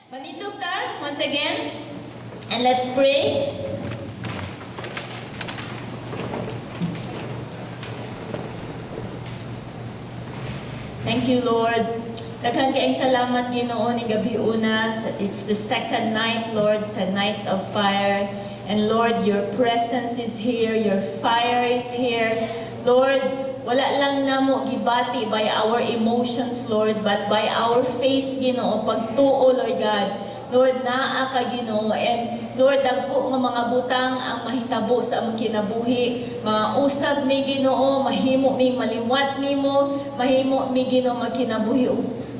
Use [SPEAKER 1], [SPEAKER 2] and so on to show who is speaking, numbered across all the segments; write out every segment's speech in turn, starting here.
[SPEAKER 1] Manindog ta once again, and let's pray. Thank you, Lord. Daghan kaayong salamat, Ginoo, ni gabi una. It's the second night, Lord, sa Nights of Fire. And Lord, your presence is here, your fire is here. Lord, wala lang namo gibati by our emotions, Lord, but by our faith, Ginoo, pagtuo, Lord God. Lord, naa ka, Ginoo, and Lord, dagko nga mga butang ang mahitabo sa among kinabuhi. Mga usab mi, Ginoo, mahimo mi maliwat nimo, mahimo mi, Ginoo, magkinabuhi.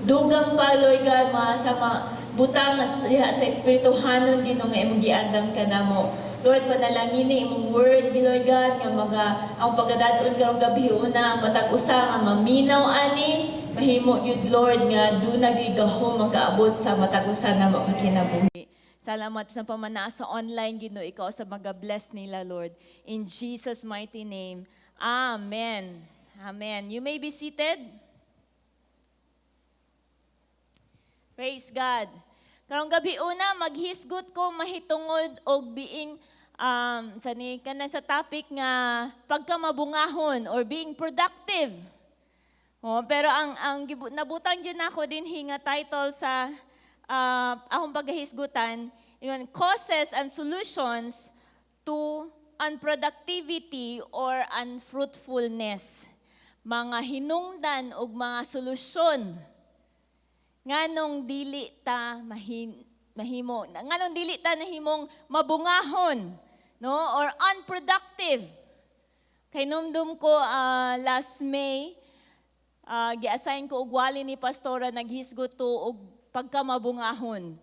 [SPEAKER 1] Dugang pa, Lord God, mga sama butang sa espirituhanon, Ginoo, nga imong giandam ka namo. Lord, panalangini imong word, Lord God, nga mga ang pagdadon karong gabi una, matag usa nga maminaw ani, mahimo gyud Lord nga duna gyud gahom makaabot sa matag usa namo ka kinabuhi. Salamat sa pamana sa online, Ginoo, ikaw sa mag-bless nila, Lord. In Jesus mighty name. Amen. Amen. You may be seated. Praise God. Karong gabi una, maghisgot ko mahitungod og being sa topic nga pagkamabungahon or being productive. Pero ang nabutang dyan ako din nga title sa akong paghisgutan, yun, causes and solutions to unproductivity or unfruitfulness. Mga hinungdan og mga solusyon nganong dili ta mahimo nganong dili ta nahimong mabungahon, no, or unproductive. Kay numdum ko last May, gi-assign ko og wali ni pastora naghisgot to og pagkamabungahon.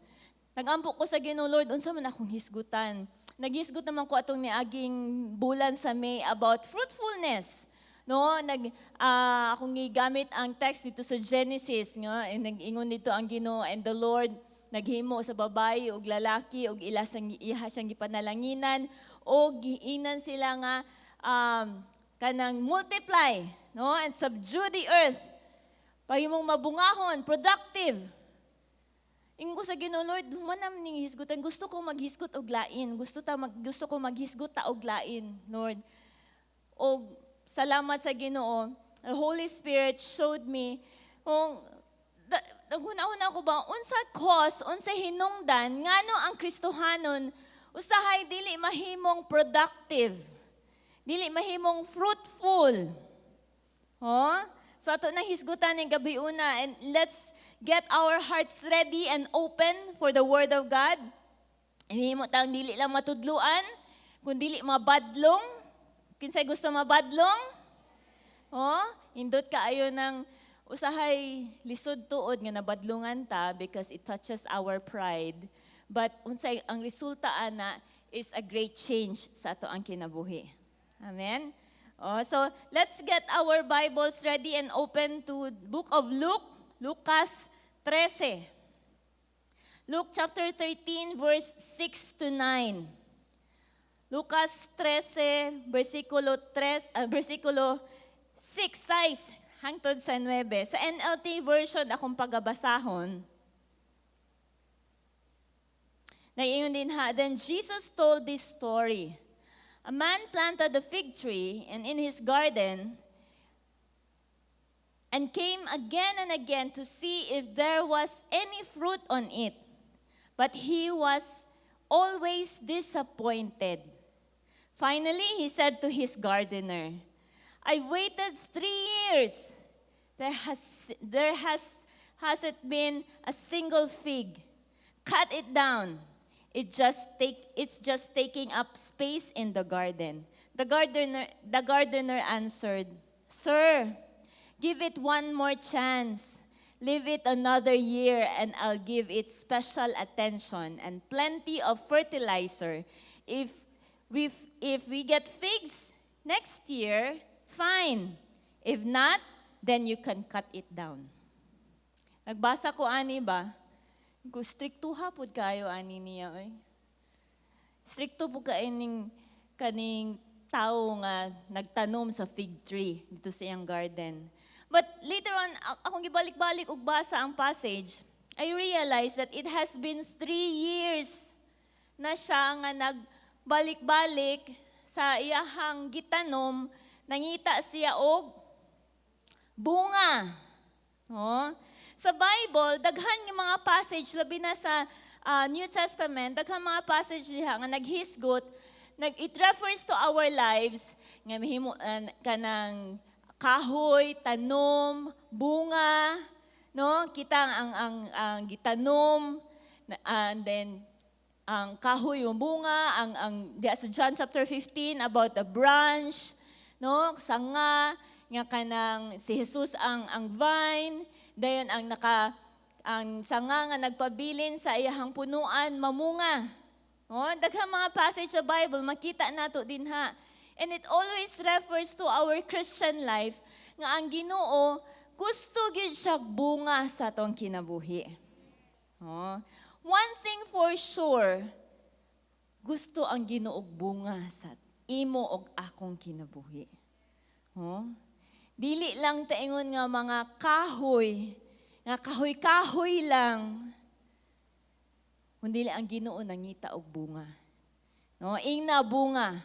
[SPEAKER 1] Nagampo ko sa Ginoo, Lord, unsa man akong hisgutan. Naghisgot naman ko atong niaging bulan sa May about fruitfulness. No, akong gigamit ang text dito sa Genesis nga, nag-ingon dito ang Ginoo, and the Lord naghimo sa babae ug lalaki ug iha siyang gipanalanginan og giinan sila nga kanang multiply, no, and subdue the earth. Pahimong mabungahon, productive. Ingo sa Ginoo, Lord, humanam ning hisgutan. Gusto ko maghisgot og lain. Gusto ko maghisgot ta og lain, Lord. Og salamat sa Ginoo, the Holy Spirit showed me kung naghuna-una ko ba unsa cause, unsa hinungdan ngano ang Kristohanon usahay dili mahimong productive, dili mahimong fruitful. So ato nang hisgutan ning gabi una, and let's get our hearts ready and open for the Word of God. Himo tang dili lang matudluan, kun dili mabadlong. Kinsay gusto mabadlong? Indot kaayo ng usahay lisod tuod nga nabadlungan ta because it touches our pride. But unsay ang resulta ana is a great change sa ato ang kinabuhi. Amen. So let's get our Bibles ready and open to book of Luke, Lucas 13. Luke chapter 13 verse 6 to 9. Lucas 13, versikulo 6 hangtod sa 9. Sa NLT version akong pagabasahon. Naiingon din ha, then Jesus told this story. A man planted a fig tree and in his garden and came again and again to see if there was any fruit on it. But he was always disappointed. Finally, he said to his gardener, I waited 3 years. Hasn't been a single fig. Cut it down. It's just taking up space in the garden. The gardener answered, Sir, give it one more chance. Leave it another year and I'll give it special attention and plenty of fertilizer. If we get figs next year, fine. If not, then you can cut it down. Nagbasa ko ani ba? Stricto hapod kayo ani niya. Stricto po kaning tao nga nagtanom sa fig tree dito sa iyang garden. But later on, akong gibalik-balik og basa ang passage. I realized that it has been 3 years na siya nga nagbalik-balik sa iyahang gitanom, nangita siya og bunga. Oh. Sa Bible, daghan nga mga passage, labi na sa New Testament, daghan mga passage diha nga naghisgot, it refers to our lives, nga mahimo kanang kahoy, tanom, bunga, no? Kita ang gitanom, and then ang kahoy yung bunga, diya sa John chapter 15 about the branch, no? Sanga, nga kanang si Jesus ang vine, dayon ang sanga nga nagpabilin sa iyahang punuan mamunga. Oh, daghang mga passage sa Bible makita nato dinha. And it always refers to our Christian life nga ang Ginoo gusto gyud siya bunga sa atong kinabuhi. Oh, one thing for sure, gusto ang Ginoo bunga sa imo og akong kinabuhi. Oh, dili lang taingon nga mga kahoy, nga kahoy-kahoy lang. Kundi ang Ginoo nangita og bunga. No, ingna bunga.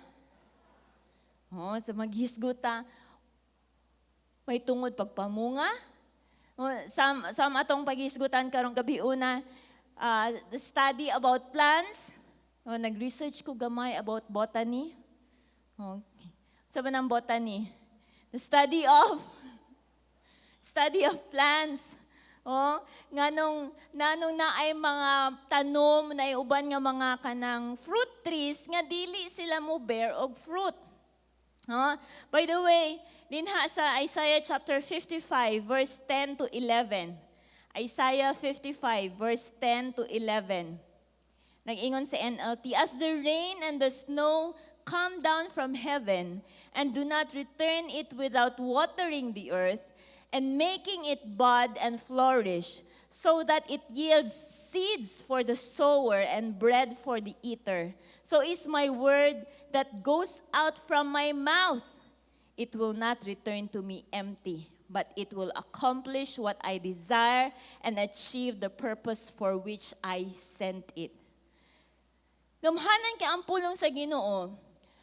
[SPEAKER 1] Oh, sa maghisguta may tungod pagpamunga. Oh, sam atong paghisgutan karong gabi una, the study about plants. Oh, nag-research ko gamay about botany. Oh, sabi ng botany? The study of plants. Oh, nanong na ay mga tanom na uban nga mga kanang fruit trees nga dili sila mo bear og fruit. Oh, by the way, dinha sa Isaiah chapter 55 verse 10 to 11. Isaiah 55 verse 10 to 11. Nag-ingon sa NLT, as the rain and the snow come down from heaven and do not return it without watering the earth and making it bud and flourish, so that it yields seeds for the sower and bread for the eater. So is my word that goes out from my mouth. It will not return to me empty, but it will accomplish what I desire and achieve the purpose for which I sent it. Gamhanan kay ang pulong sa Ginoo.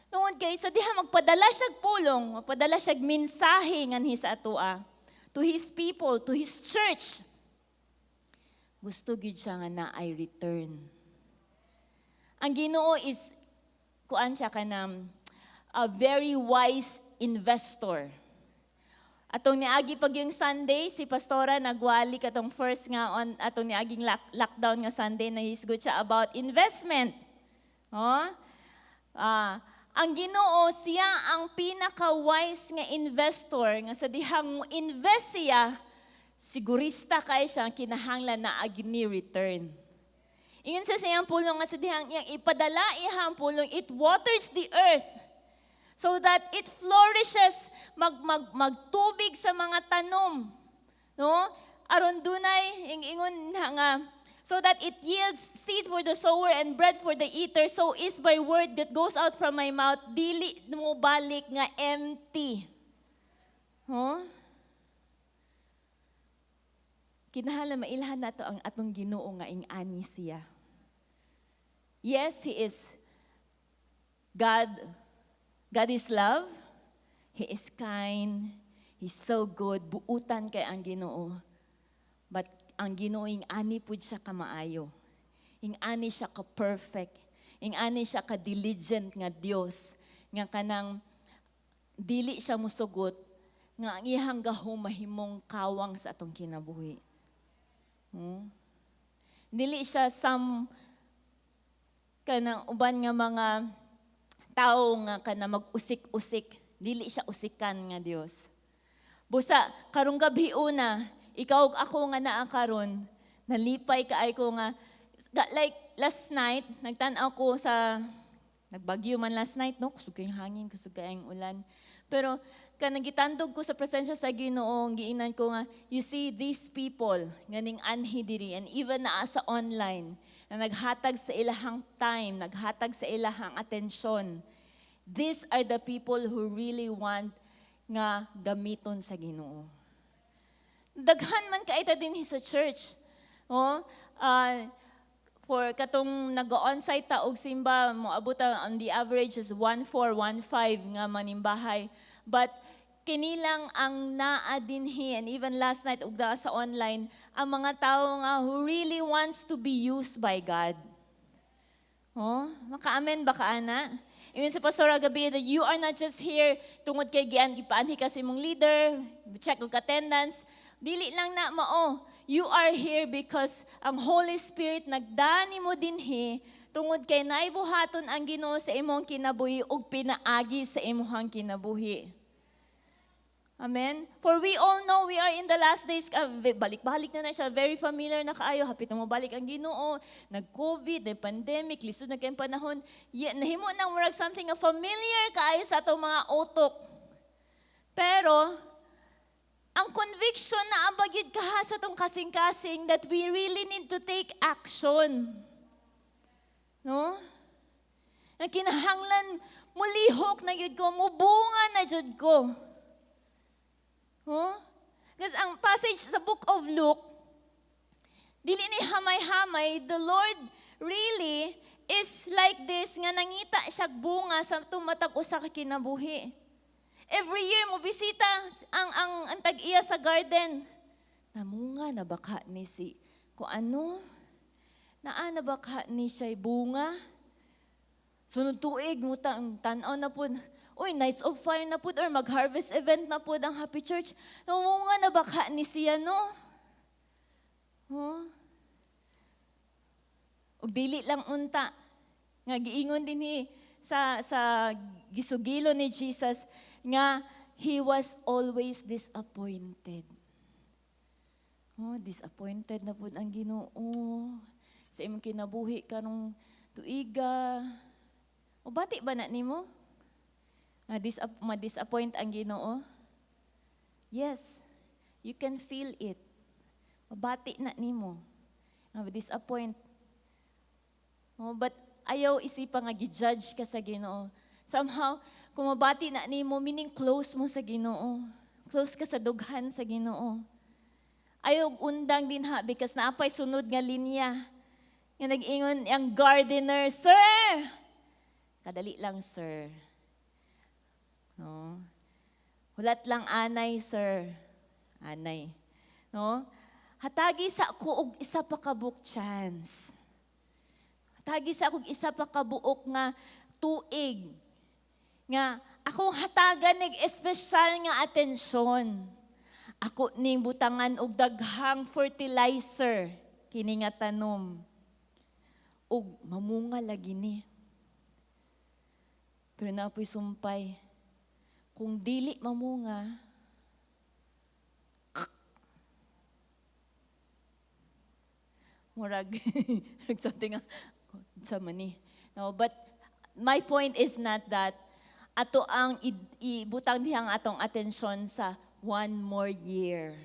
[SPEAKER 1] Tungod kay sa diha magpadala siya pulong, magpadala siya mensahe nganhi sa atoa to his people, to his church. Gusto gid siya nga na I return. Ang Ginoo is kuan siya kanang a very wise investor. Atong niagi pag yung Sunday, si pastora nagwali katong first nga on atong niaging lockdown nga Sunday na hisgot siya about investment. Oh? Ang Ginoo siya ang pinaka-wise nga investor nga sa dihang invest siya, sigurista kay siya kinahanglan na agni return. Ingon sa siyang pulong nga sa dihang iyang ipadala iyang pulong, it waters the earth so that it flourishes, magtubig sa mga tanom, no? Aron dunay ingon nga so that it yields seed for the sower and bread for the eater. So is my word that goes out from my mouth, dili mo balik nga empty. Huh? Kinahanglan mailhan nato ang atong Ginoo nga ing-ani siya. Yes, He is God. God is love. He is kind. He's so good. Buutan kay ang Ginoo. But ang Ginoo ing-ani pud siya ka maayo. Ing-ani siya ka perfect. Ing-ani siya ka diligent nga Dios. Nga kanang dili siya musugot nga ang iyang gahom mahimong kawang sa atong kinabuhi. Dili siya kanang uban nga mga tao nga kanang mag-usik-usik. Dili siya usikan nga Dios. Busa karong gabi una, ikaw ako nga naa karon, nalipay kaay ko nga like last night, nagtan-aw ko sa nagbagyo man last night, no? Kusog kayong hangin, kusog kayong ulan. Pero kanang gitandog ko sa presensya sa Ginoo, giinan ko nga, you see these people nganing anhi diri and even naa sa online na naghatag sa ilahang time, naghatag sa ilahang atensyon. These are the people who really want nga gamiton sa Ginoo. Daghan man kaita din sa church. Oh, for katong nag-on-site ta og simba mo abot on the average is 1,400, 1,500 nga manimbahay. But kinilang ang naa dinhi, and even last night ug naa sa online, ang mga tao nga who really wants to be used by God. Oh, maka-amen ba ka ana? Even sa pastora gabi that you are not just here tungod kay gian ipaanhi kasi mong leader, check og attendance. Dili lang na mao. You are here because ang Holy Spirit nagdani mo dinhi tungod kay naibuhaton ang Ginoo sa imong kinabuhi ug pinaagi sa imong kinabuhi. Amen? For we all know we are in the last days. Balik-balik na siya. Very familiar na kaayo. Hapit na mo balik ang Ginoo. Nag-COVID, nag-pandemic, lisod na kayong panahon. Nahimo nang murag something na familiar kaayo sa atong mga utok. Pero, ang conviction na ambagid kaha sa itong kasing-kasing that we really need to take action. No? Na kinahanglan, mulihok na yun ko, mubunga na yun ko. Kasi ang passage sa book of Luke, dili ni hamay-hamay, the Lord really is like this, nga nangita siya bunga sa tumatag usa ka kinabuhi. Every year mo bisita ang tag-iya sa garden. Namunga na baka ni si kung ano? Naa na baka ni siya bunga? Sunod tuig mo tan-aw na po. Uy, Nights of Fire na po or mag-harvest event na po ang Happy Church. Namunga na baka ni siya, no? O dili lang unta. Nga giingon din sa gisugilo ni Jesus nga he was always disappointed. Disappointed na po ang Ginoo. Sa imong kinabuhi karong tuiga. O bati ba na nimo? Ma-disappoint ang Ginoo? Yes, you can feel it. Mabati na nimo. Ma-disappoint. But ayaw isipa nga gi-judge ka sa Ginoo. Somehow, kung mabati na nimo, meaning close mo sa Ginoo. Close ka sa dughan sa Ginoo. Ayaw undang din ha, because naapay sunod nga linya. Nga nag-ingon ang gardener, Sir! Kadali lang, sir. No? Hulat lang anay, sir. Anay. No? Hatagi sa ako og isa pa ka book chance. Hatagi sa ako og isa pa ka buok nga tuig. Nga akong hatagan nig espesyal nga atensyon. Ako ning butangan og daghang fertilizer kini nga tanom. Og mamunga lagi ni. Pero napoy sumpay. Kung dili mamunga, murag something sa mani. No, but my point is not that ato ang ibutang dihang atong atensyon sa one more year.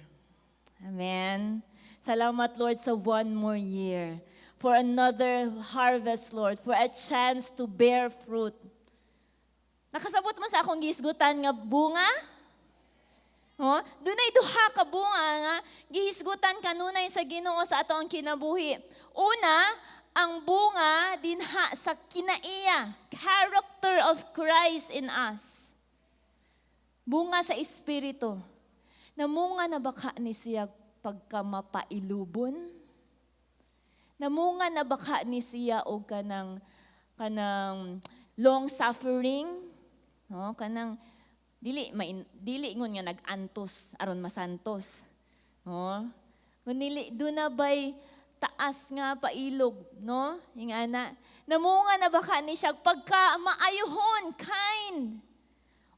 [SPEAKER 1] Amen. Salamat, Lord, sa one more year. For another harvest, Lord. For a chance to bear fruit. Nakasabot mo sa akong gihisgutan nga bunga? Dunay duha ka bunga nga gihisgutan kanunay sa Ginoo sa atong kinabuhi. Una, ang bunga dinha sa kinaiya, character of Christ in us. Bunga sa espiritu. Namunga na baka ni siya pagka mapailubon? Namunga na baka ni siya o kanang long suffering? No, kanang dili ingon nga nag-antos aron masantos. No? Kunili do na bay taas nga pailog, no? Ingana. Namunga na baka ni siya pagka maayuhon, kind.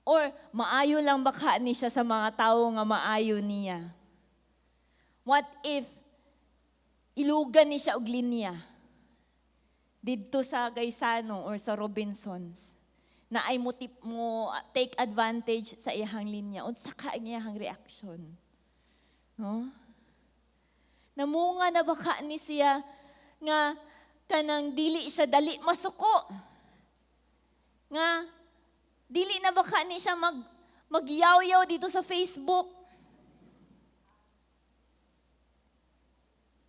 [SPEAKER 1] Or maayo lang baka ni siya sa mga tao nga maayo niya. What if ilugan ni siya og linya didto sa Gaisano or sa Robinsons? Na ay mo take advantage sa iyang linya. Unsa ka ang iyang reaction? No? Namunga na baka ni siya nga kanang dili siya dali masuko. Nga dili na baka ni siya magyaw-yaw dito sa Facebook.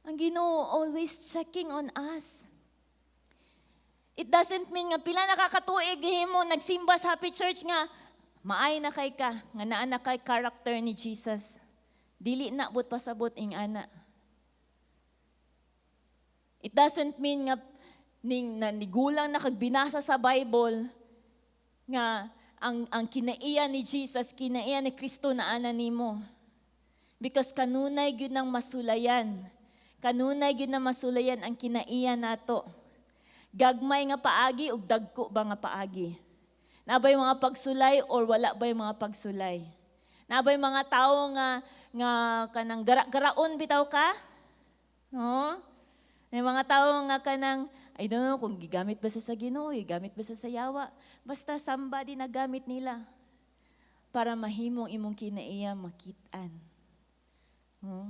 [SPEAKER 1] Ang Ginoo always checking on us. It doesn't mean nga pila nakakatuig himo nagsimba sa Happy Church nga maay na kay ka, nga naa na kay character ni Jesus. Dili na but pasabot ing ana. It doesn't mean nga nigulang na kagbinasa sa Bible nga ang kinaiya ni Jesus, kinaiya ni Kristo na ana nimo. Because kanunay gyud nang masulayan. Kanunay gyud na masulayan ang kinaiya nato. Gagmay nga paagi ug dagko ba nga paagi? Nabay mga pagsulay or wala bay mga pagsulay? Nabay mga tawo nga kanang garaon bitaw ka? No? May mga tawo nga kanang I don't know kung gigamit ba sa Ginoo, gigamit ba sa sayawa. Basta somebody na gamit nila para mahimong imong kinaiya makitaan. No?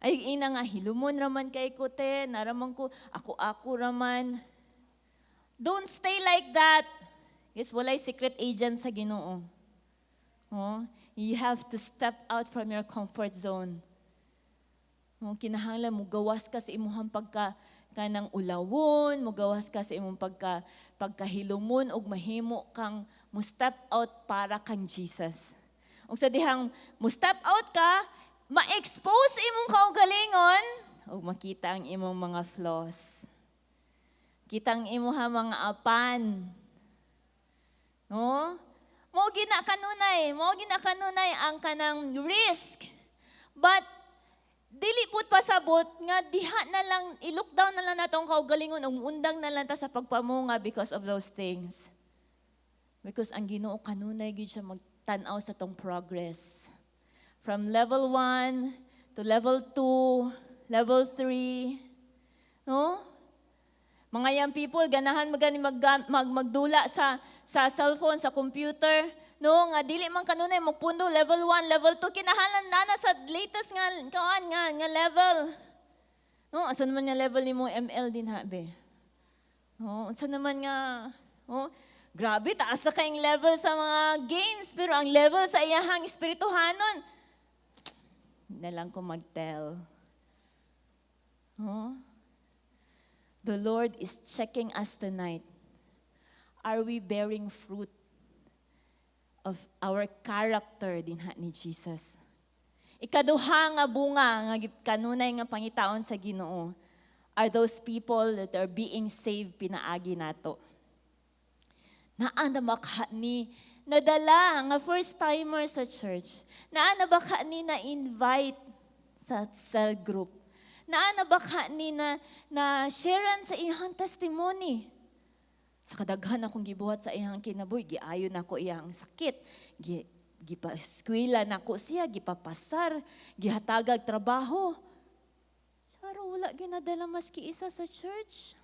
[SPEAKER 1] Ay ina nga hilumon raman kay ko te, naraman ko ako raman. Don't stay like that. Yes, walay secret agent sa Ginoo. Oh, you have to step out from your comfort zone. Oh, kinahanglan mo gawas ka sa imong kanang ulawon, mo gawas ka sa imong pagkahilumon ug mahimo kang mo step out para kang Jesus. Ug sa dihang mo step out ka, ma-expose imong kaugalingon ug makita ang imong mga flaws. Kitang imuha mga apan. No? Mo gina kanunay ang kanang risk. But dili pud pasabot nga diha na lang i-lockdown na lang natong kaugalingon ug undang na lang ta sa pagpamunga because of those things. Because ang Ginoo kanunay gyud siya magtan-aw sa tong progress. From level 1 to level 2, level 3. No? Mga young people, ganahan magdula sa cellphone, sa computer. No, nga dili man kanunay magpundo level 1, level 2 kinahanglan na sa latest nga level. No, asa naman nga level nimo ML din habe. No, asa naman nga grabe taas na kayong level sa mga games pero ang level sa iyahang espirituhanon na lang ko mag-tell. No? The Lord is checking us tonight. Are we bearing fruit of our character dinha ni Jesus? Ikaduha nga bunga nga kanunay nga pangitaon sa Ginoo are those people that are being saved pinaagi nato. Naa na baka ni nadala nga first timer sa church. Naa na baka ni na-invite sa cell group. Naa na baka ni na sharean sa iyang testimony. Sa kadaghan akong gibuhat sa iyang kinabuhi, giayon ako iyang sakit. Gipaskwela nako siya, gipapasar, gihatagag trabaho. Pero wala ginadala maski isa sa church.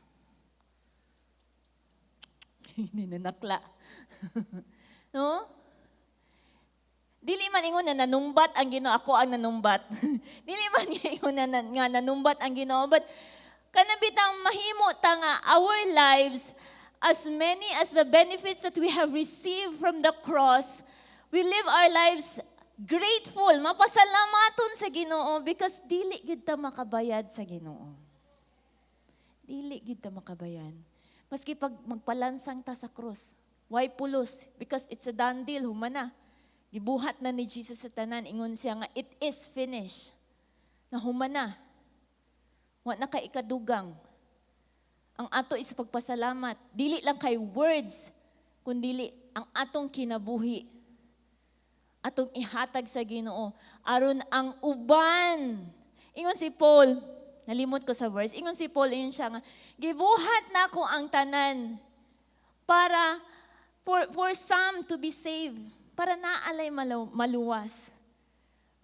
[SPEAKER 1] Ninanakla. No? Dili man ingon na nanumbat ang Ginoo, ako ang nanumbat. Dili man ingon nga nanumbat ang Ginoo, but kanabitang mahimo ta nga our lives, as many as the benefits that we have received from the cross, we live our lives grateful, mapasalamaton sa Ginoo because dili gid ta makabayad sa Ginoo. Dili gid ta makabayad. Maski pag magpalansang ta sa cross, why pulos? Because it's a done deal, humana. Gibuhat na ni Jesus sa tanan, ingon siya nga, it is finished. Nahumana. Wa na kay ikadugang. Ang ato is pagpasalamat. Dili lang kay words, kundi ang atong kinabuhi. Atong ihatag sa Ginoo. Aron ang uban. Ingon si Paul, nalimot ko sa verse, ingon si Paul, ingon siya nga, gibuhat na ko ang tanan para for some to be saved. Para naalay maluwas.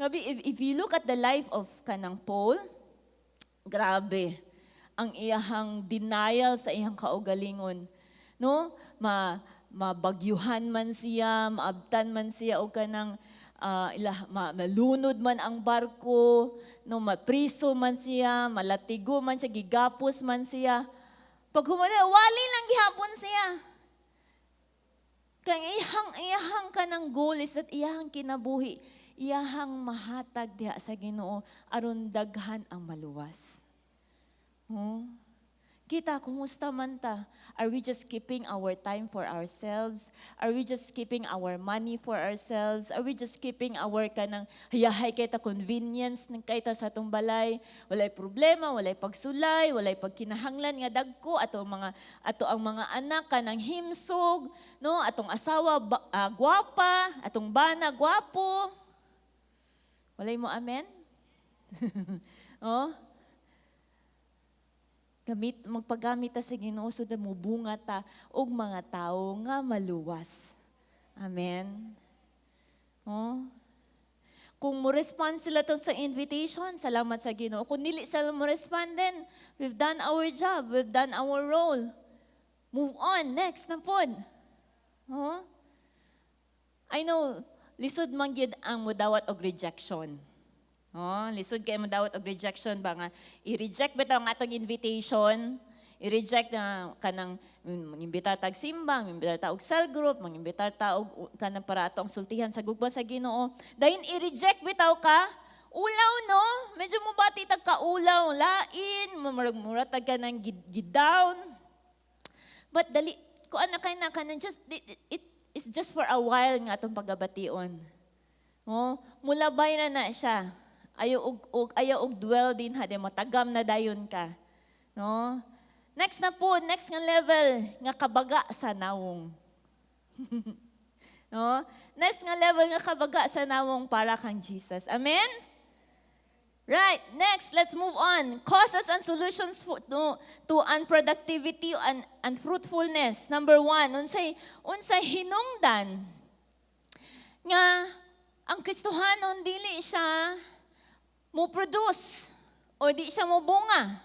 [SPEAKER 1] If you look at the life of kanang Paul, grabe ang iyahang denial sa iyang kaugalingon. No? Mabagyuhan man siya, maabtan man siya o kanang malunod man ang barko, no, mapriso man siya, malatigo man siya, gigapos man siya. Pag humali, wali lang gihapon siya. Kang iyahang kanang goal is that iyahang kinabuhi, iyahang mahatag diha sa Ginoo aron daghan ang maluwas. Oh? Kita, kumusta man ta? Are we just keeping our time for ourselves? Are we just keeping our money for ourselves? Are we just keeping our kanang hayahay kay ta convenience ng kay ta sa atong balay? Walay problema, walay pagsulay, walay pagkinahanglan nga dagko ato ang mga anak kanang himsog, no? Atong asawa gwapa, atong bana gwapo. Walay mo amen? Oh? Magpagamit ta sa Ginoo so da mubunga ta og mga tawo nga maluwas. Amen. Oh. Kung mo respond sila to sa invitation, salamat sa Ginoo. Kung dili sila mo respond din, we've done our job, we've done our role. Move on, next na pod. Oh. I know, lisod man gyud ang mudawat og rejection. Oh, lisod kay madawat og rejection ba nga i-reject bitaw ang atong invitation, i-reject na kanang mangimbita tag simbang, mangimbita ta og cell group, mangimbita ta og kanang para atong sultihan sa gugma sa Ginoo. Dayon i-reject bitaw ka. Ulaw no, medyo mubati tag kaulaw, lain, murag tag kanang gidown. But dali ko ana kay na kanang just it's just for a while nga atong pagabation. Oh, mulabay na siya. Ayaw og dwell din ha, matagam na dayon ka. No? Next nga level, nga kabaga sa nawong. No? Next nga level, nga kabaga sa nawong para kang Jesus. Amen? Right, next, let's move on. Causes and solutions to unproductivity and unfruitfulness. Number 1, unsay hinungdan nga ang Kristohanon dili siya mo produce o di siya mo bunga.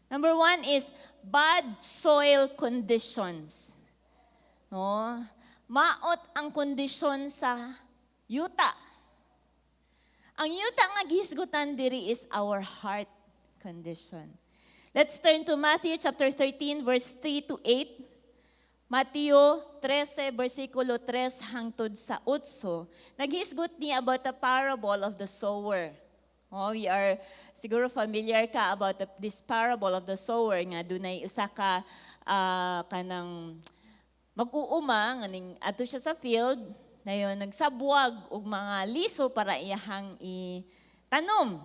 [SPEAKER 1] Number 1 is bad soil conditions. No? Maot ang kondisyon sa yuta. Ang yuta nga gihisgutan diri is our heart condition. Let's turn to Matthew chapter 13 verse 3 to 8. Mateo 13 versikulo 3 hangtod sa 8. Naghisgot niya about the parable of the sower. Oh, we are siguro familiar ka about this parable of the sower nga dunay usa ka kanang mag-uuma nganing adto siya sa field dayon nagsabwag og mga liso para iyahang itanom.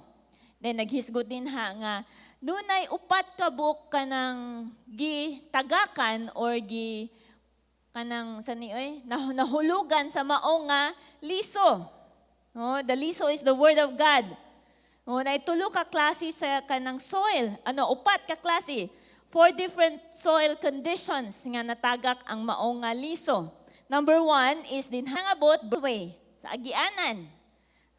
[SPEAKER 1] Then naghisgot din nga dunay upat ka buok kanang gitagakan or kanang nahulugan sa mao nga liso. Oh, the liso is the word of God. O, naitulo ka klase sa kanang soil. Upat ka klase. 4 different soil conditions nga natagak ang maong nga liso. Number 1 is din hangabot way sa agianan.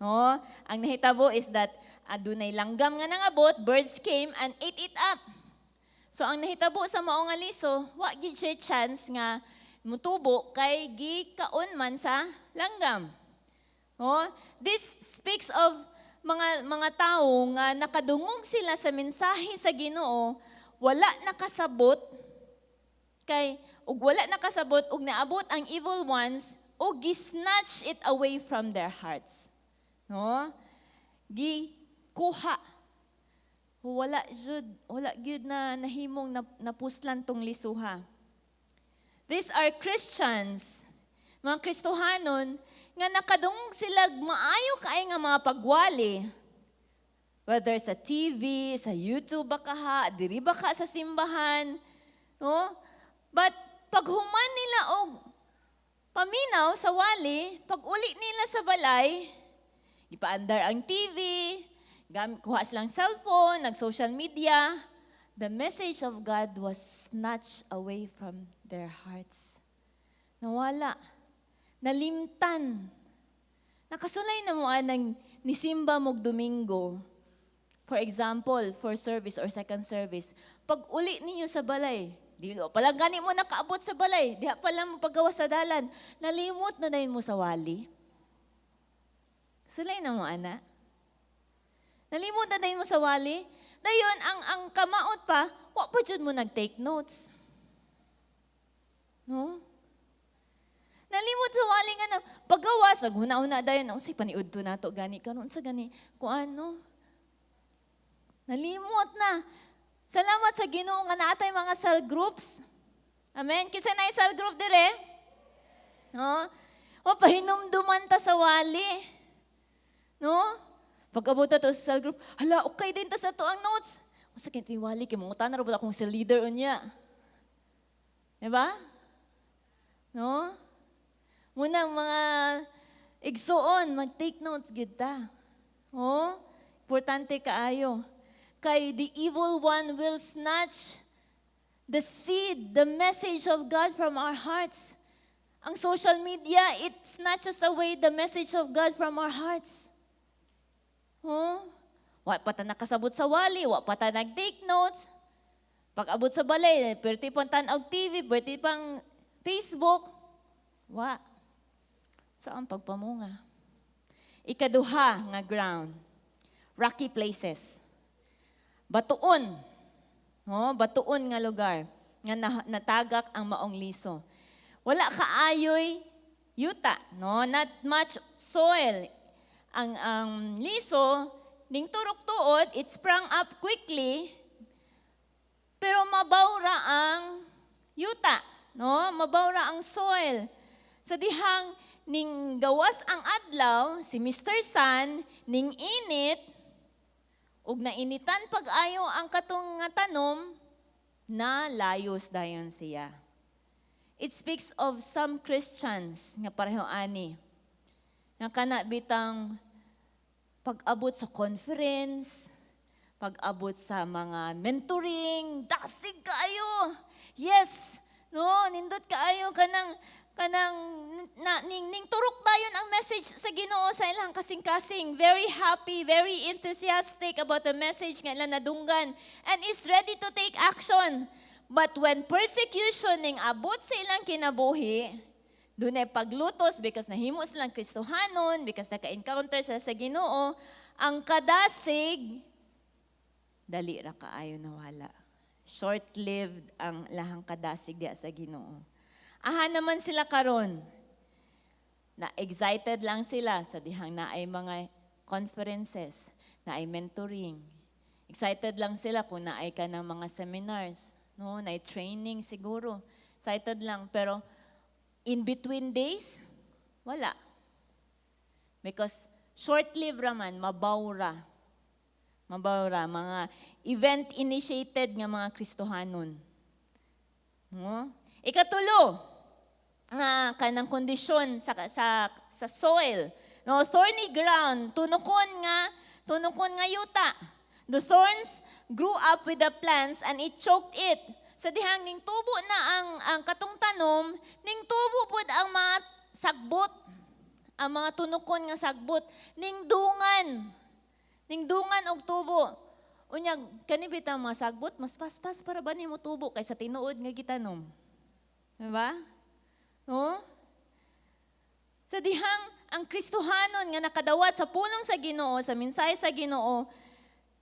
[SPEAKER 1] O, ang nahitabo is that adunay langgam nga nangabot, birds came and ate it up. So ang nahitabo sa maong nga liso, wa gid siya chance nga mutubo kay gikaon man sa langgam. O, this speaks of mga tao nga nakadungog sila sa mensahe sa Ginoo, wala nakasabot ug naabot ang evil ones ug gisnatch it away from their hearts. No? Gikuha. Wala gyud na nahimong napuslan tong lisuha. These are Christians, mga Kristohanon, nga nakadungog sila maayo kaay nga mga pagwali. Whether sa TV, sa YouTube baka diri baka sa simbahan, no? But pag human nila og paminaw sa wali, pag uli nila sa balay, ipaandar ang TV, kuha silang cellphone, nag-social media, the message of God was snatched away from their hearts. Nawala. Nalimtan. Nakasulay na mo anang nisimba mog Domingo. For example, first service or second service. Pag uli ninyo sa balay, pala gani mo nakaabot sa balay, diha pala mo paggawa sa dalan, nalimot na dayon mo sa wali. Sulay na mo, ana. Nalimot na dayon mo sa wali. Dayon, ang kamaot pa, wa pa dyan mo nag-take notes. No? Nalimot sa wali nga na paggawas, naghuna-huna dayon, unsay paniud to nato gani karon sa gani kung ano. Nalimot na. Salamat sa Ginoo nga naatay mga cell groups. Amen. Kinsa na cell group dire? No? O pahinumduman ta sa wali. No? Pag-abot ta to sa cell group, hala, okay din ta sa to ang notes. Usa kay wali kay mangutan na ra akong cell leader unya. Diba? No? Muna mga igsuon, mag-take notes gid ta. Oh, importante kaayo. Kay the evil one will snatch the seed, the message of God from our hearts. Ang social media, it snatches away the message of God from our hearts. Oh, wa pa ta nakasabot sa wali, wa pa ta nag-take notes. Pag-abot sa balay, pwede pang tanaw TV, pwede pang Facebook. Wa. Saan pagpamunga? Ikaduha nga ground. Rocky places. Batuon. No? Batuon nga lugar. Nga natagak ang maong liso. Wala kaayoy yuta. No? Not much soil. Ang liso, ning turok-tuod, it sprang up quickly, pero mabawra ang yuta. No? Mabawra ang soil. Sa dihang ning gawas ang adlaw, si Mr. Sun, ning init, ug nainitan pag-ayo ang katong nga tanom, na layos dayon siya. It speaks of some Christians nga pareho ani, nga kana bitang pag-abot sa conference, pag-abot sa mga mentoring, dasig kaayo. Yes, no, nindot kaayo kanang ning turok dayon ang message sa Ginoo sa ilang kasing-kasing. Very happy, very enthusiastic about the message nga ilang nadunggan and is ready to take action. But when persecution ning abot sa ilang kinabuhi, dunay paglutos because nahimo silang Kristohanon, because naka-encounter sila sa Ginoo, ang kadasig dali ra kaayo nawala. Short-lived ang lahang kadasig diya sa Ginoo. Aha naman sila karon. Na excited lang sila sa dihang naay mga conferences, naay mentoring. Excited lang sila kung naay ka ng mga seminars, no, naay training siguro. Excited lang pero in between days wala. Because short-lived raman, mabawra. Mabawra mga event initiated nga mga Kristohanon. No? Ikatulo, nga kanang kondisyon sa soil. No, thorny ground, tunukon nga yuta. The thorns grew up with the plants and it choked it. Sa dihang ning tubo na ang katong tanom, ning tubo pud ang mga sagbot, ang mga tunukon nga sagbot, ning dungan og tubo. Unyag kani bitang mga sagbot mas paspas para ba nimo tubo kaysa tinuod nga gitanom. Diba? No? Sa dihang ang Kristohanon nga nakadawat sa pulong sa Ginoo, sa mensahe sa Ginoo,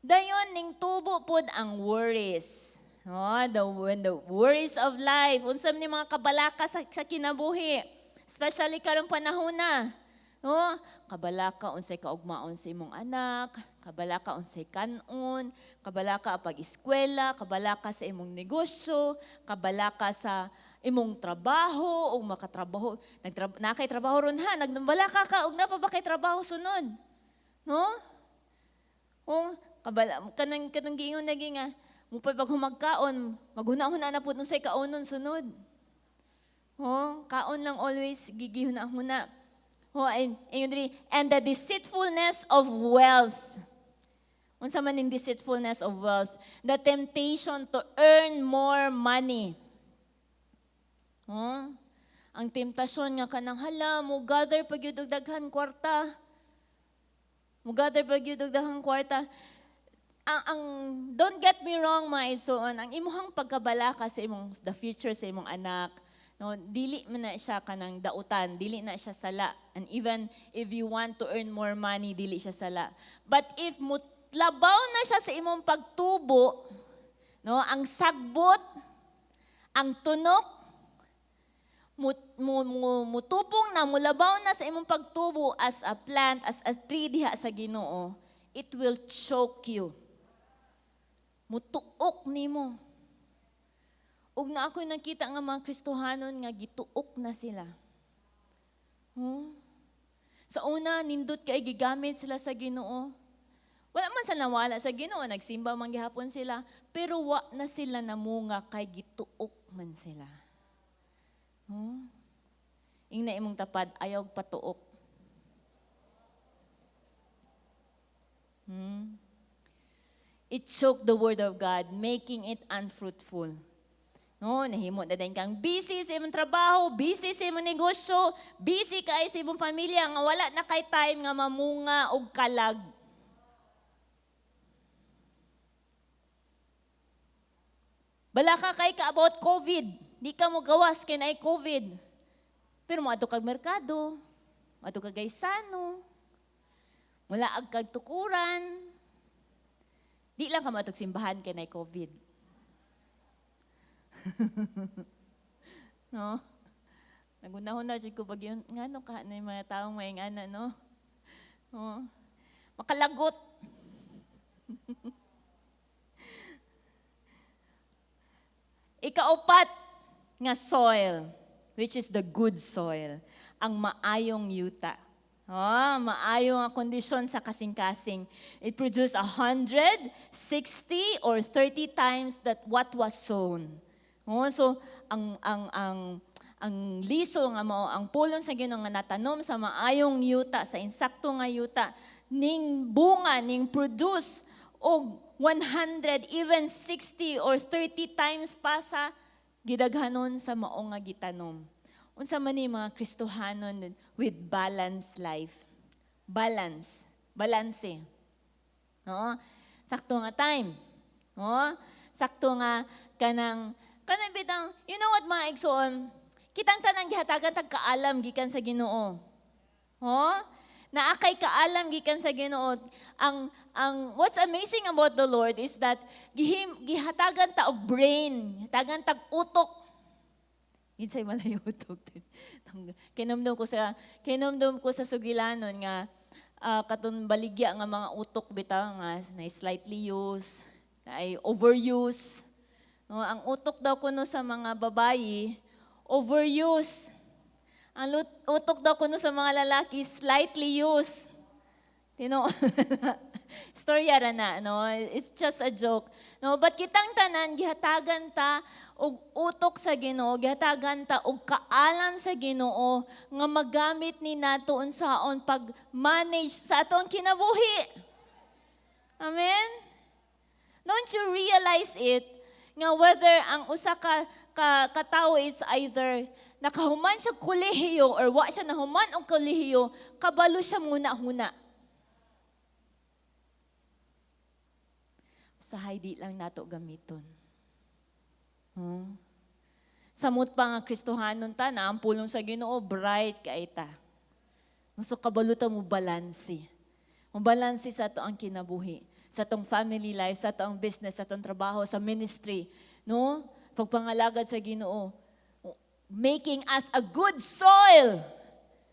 [SPEAKER 1] dayon ning tubo pod ang worries. No? The worries of life. Unsam ni mga kabalaka sa kinabuhi. Especially karong panahon na. No? Kabalaka unsay kaugmaon sa imong anak, kabalaka unsay kanon, kabalaka pag-eskwela, kabalaka sa imong negosyo, kabalaka sa imong trabaho o makatrabaho. Nakay trabaho ron ha, nagbalaka ka og napa ba kay trabaho sunod. No? O kanang giingon lagi nga, mo pag humagkaon, maghuna-huna na pud unsay kaonon sunod. Oh, kaon lang always gigihuna-huna. Oh, and the deceitfulness of wealth. Unsa man ning deceitfulness of wealth? The temptation to earn more money. Ang temptasyon nga kanang hala, mo gather pag yun og daghang kwarta. Mo gather pag yun og daghang kwarta. Don't get me wrong, mga igsoon, ang imuhang pagkabalaka sa imong, the future sa imong anak, no, dili man na siya kanang dautan, dili na siya sala. And even if you want to earn more money, dili siya sala. But if mutlabaw na siya sa imong pagtubo, no, ang sagbot, ang tunok, mutubong na, mulabaw na sa imong pagtubo as a plant, as a tree diha sa Ginoo, it will choke you. Mutuok nimo. Ug na ako'y nakita nga mga Kristohanon nga gituok na sila. Sa una, nindot kay gigamit sila sa Ginoo. Wala man sa nawala sa Ginoo, nagsimba man gihapon sila, pero wa na sila namunga kay gituok man sila. Ing na imong tapad, ayaw patuok. It choked the word of God, making it unfruitful. Nahimo na din kang busy sa imong trabaho, busy sa imong negosyo, busy kay sa imong pamilya, nga wala na kay time nga mamunga og kalag. Bala ka kay ka about COVID. Di ka mo gawas kay naay COVID. Pero moadto kag merkado, moadto kag gaysano, wala ag kag tukuran. Di lang ka matog simbahan kay naay COVID. No? Nagunahon na jud ko pag yun, ngano ka na yung mga taong may ngana, no? Makalagot. Ikaapat nga soil, which is the good soil, ang maayong yuta. Maayong ang kondisyon sa kasing-kasing. It produced 160 or 30 times that what was sown. So ang liso nga mao ang pulong sa Ginoo nga natanom sa maayong yuta, sa insakto nga yuta, ning bunga ning produce og 100 even 60 or 30 times pa sa gidaghanon sa mao nga gitanom. Unsa man ni mga Kristohanon with balanced life. Balanse. Sakto nga time. Sakto nga kanang bitang, you know what mga igsoon, kitang tanang gihatagan tag kaalam gikan sa Ginoo. Naakay kaalam gikan sa Ginoo. Ang what's amazing about the Lord is that gihatagan ta og brain, hatagan tag utok. Insay malayo utok. Kinumdum ko sa sugilanon nga katon baligya nga mga utok bitaw nga na slightly used, ay overuse. Ang utok daw kuno sa mga babayi, overuse. Ang utok daw kuno sa mga lalaki, slightly used. Storya ra na, no? It's just a joke. No, but kitang tanan gihatagan ta og utok sa Ginoo, gihatagan ta og kaalam sa Ginoo nga magamit ni nato unsaon pag-manage sa aton kinabuhi. Amen. Don't you realize it nga whether ang usa ka tawo is either nakahuman siya kolehiyo or wa siya nahuman og kolehiyo, kabalo siya muna-huna. Sahay di lang nato gamiton. Samot pa nga Kristohanon ta, na ang pulong sa Ginoo, bright kay ta. So kabalutan mo balanse. Mo balanse sa ato ang kinabuhi, sa atong family life, sa atong business, sa atong trabaho, sa ministry. No? Pagpangalagad sa Ginoo, making us a good soil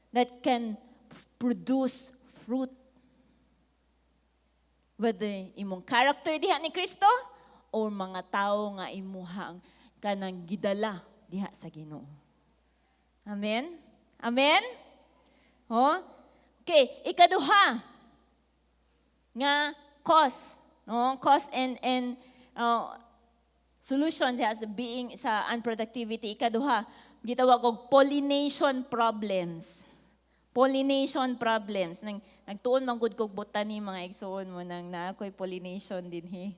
[SPEAKER 1] that can produce fruit. Whether imong character diha ni Kristo o mga tao nga imuhang kanang gidala diha sa Ginoo. Amen? Amen? Okay, ikaduha nga cause, no? Cause and solution diha sa being sa unproductivity. Ikaduha, gitawag og pollination problems. Pollination problems. Nagtuon man gud kog botany mga igsoon mo nang na ako'y pollination dinhi.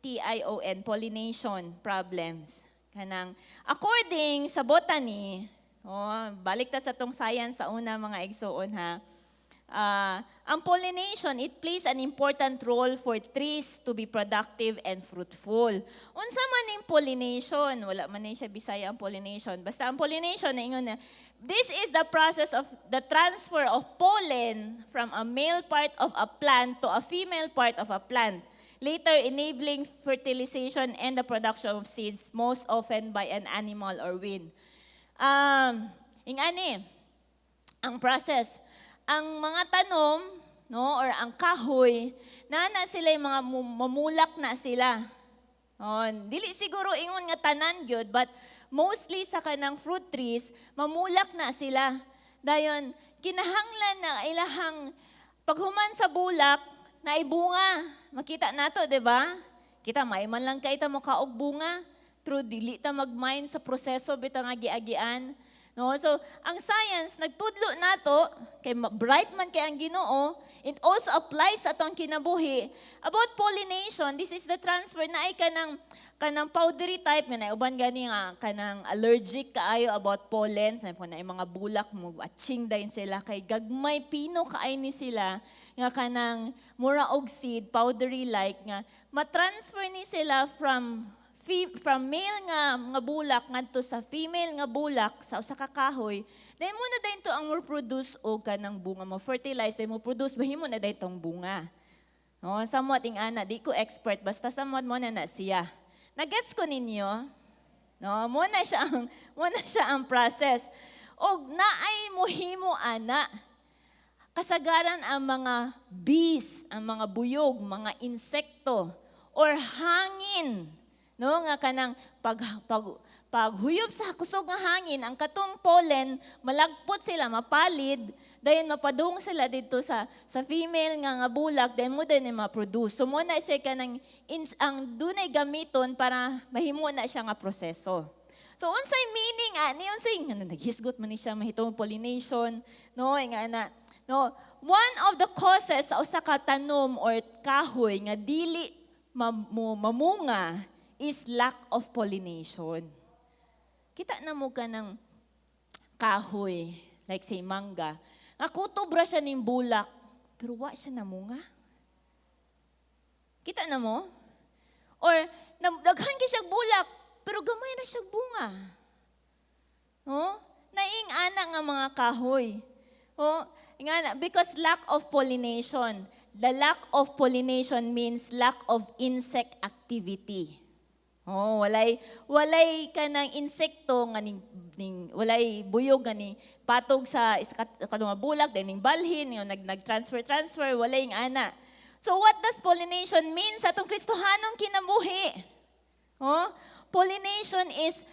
[SPEAKER 1] POLLINATION, pollination problems. Kanang according sa botany, balik ta sa tong science sa una mga igsoon ha. Ang pollination, it plays an important role for trees to be productive and fruitful. Unsa man ning pollination? Wala man ni siya Bisaya ang pollination. Basta ang pollination na ingon na, this is the process of the transfer of pollen from a male part of a plant to a female part of a plant, later enabling fertilization and the production of seeds, most often by an animal or wind. Ingani, ang process, ang mga tanom, no, or ang kahoy, na sila yung mga mamulak na sila. Dili siguro ingon nga tanan gyud, but mostly sa kanang fruit trees, mamulak na sila. Dayon, kinahanglan na ilahang paghuman sa bulak, na ibunga. Makita nato, di ba? Kita, may man lang kaita mo kaog bunga, pero dili ta mag-mind sa proseso bitang agi-agian. No? So, ang science, nagtudlo nato, kay bright man kay ang Ginoo, it also applies sa atong kinabuhi. About pollination, this is the transfer na ay kanang powdery type, nga nauban gani nga, kanang allergic kaayo about pollen, sabi po na yung mga bulak mo, atching dahin sila, kay gagmay pino kaay ni sila, nga kanang mura og seed, powdery like, nga matransfer ni sila from male nga bulak ngadto sa female nga bulak sa usa ka kahoy, then mo na dayon to ang mo produce og kanang bunga mo fertilize, then mo produce mahimo na dayon tong bunga. No, somewhat ing ana, di ko expert, basta somewhat mo na siya. Nagets ko ninyo? No, mo na siya ang process. Og naay mohimo ana. Kasagaran ang mga bees, ang mga buyog, mga insekto or hangin. No, nga kanang paghuyop sa kusog nga hangin, ang katong pollen, malagpot sila, mapalid, dayon mapadung sila dito sa female nga bulak, dayon mo din ma-produce. So mo na siya kanang ang dunay gamiton para mahimo na siya nga proseso. So unsay meaning ani unsay nga naghisgot man ni siya mahitong pollination, no, nga na. No, one of the causes sa usa ka tanom or kahoy nga dili mamunga is lack of pollination. Kita na mo ka ng kahoy, like say mangga, nakutobra siya ng bulak, pero wa siya namunga. Kita na mo? Or daghan ka siya bulak, pero gamay na siya bunga. No? Naing ana nga mga kahoy. Because lack of pollination. The lack of pollination means lack of insect activity. Walay kanang insekto nga walay buyog nga patog sa kanang bulak dining balhin nag-transfer walay ng ana. So what does pollination mean sa atong Kristohanong kinabuhi? Pollination is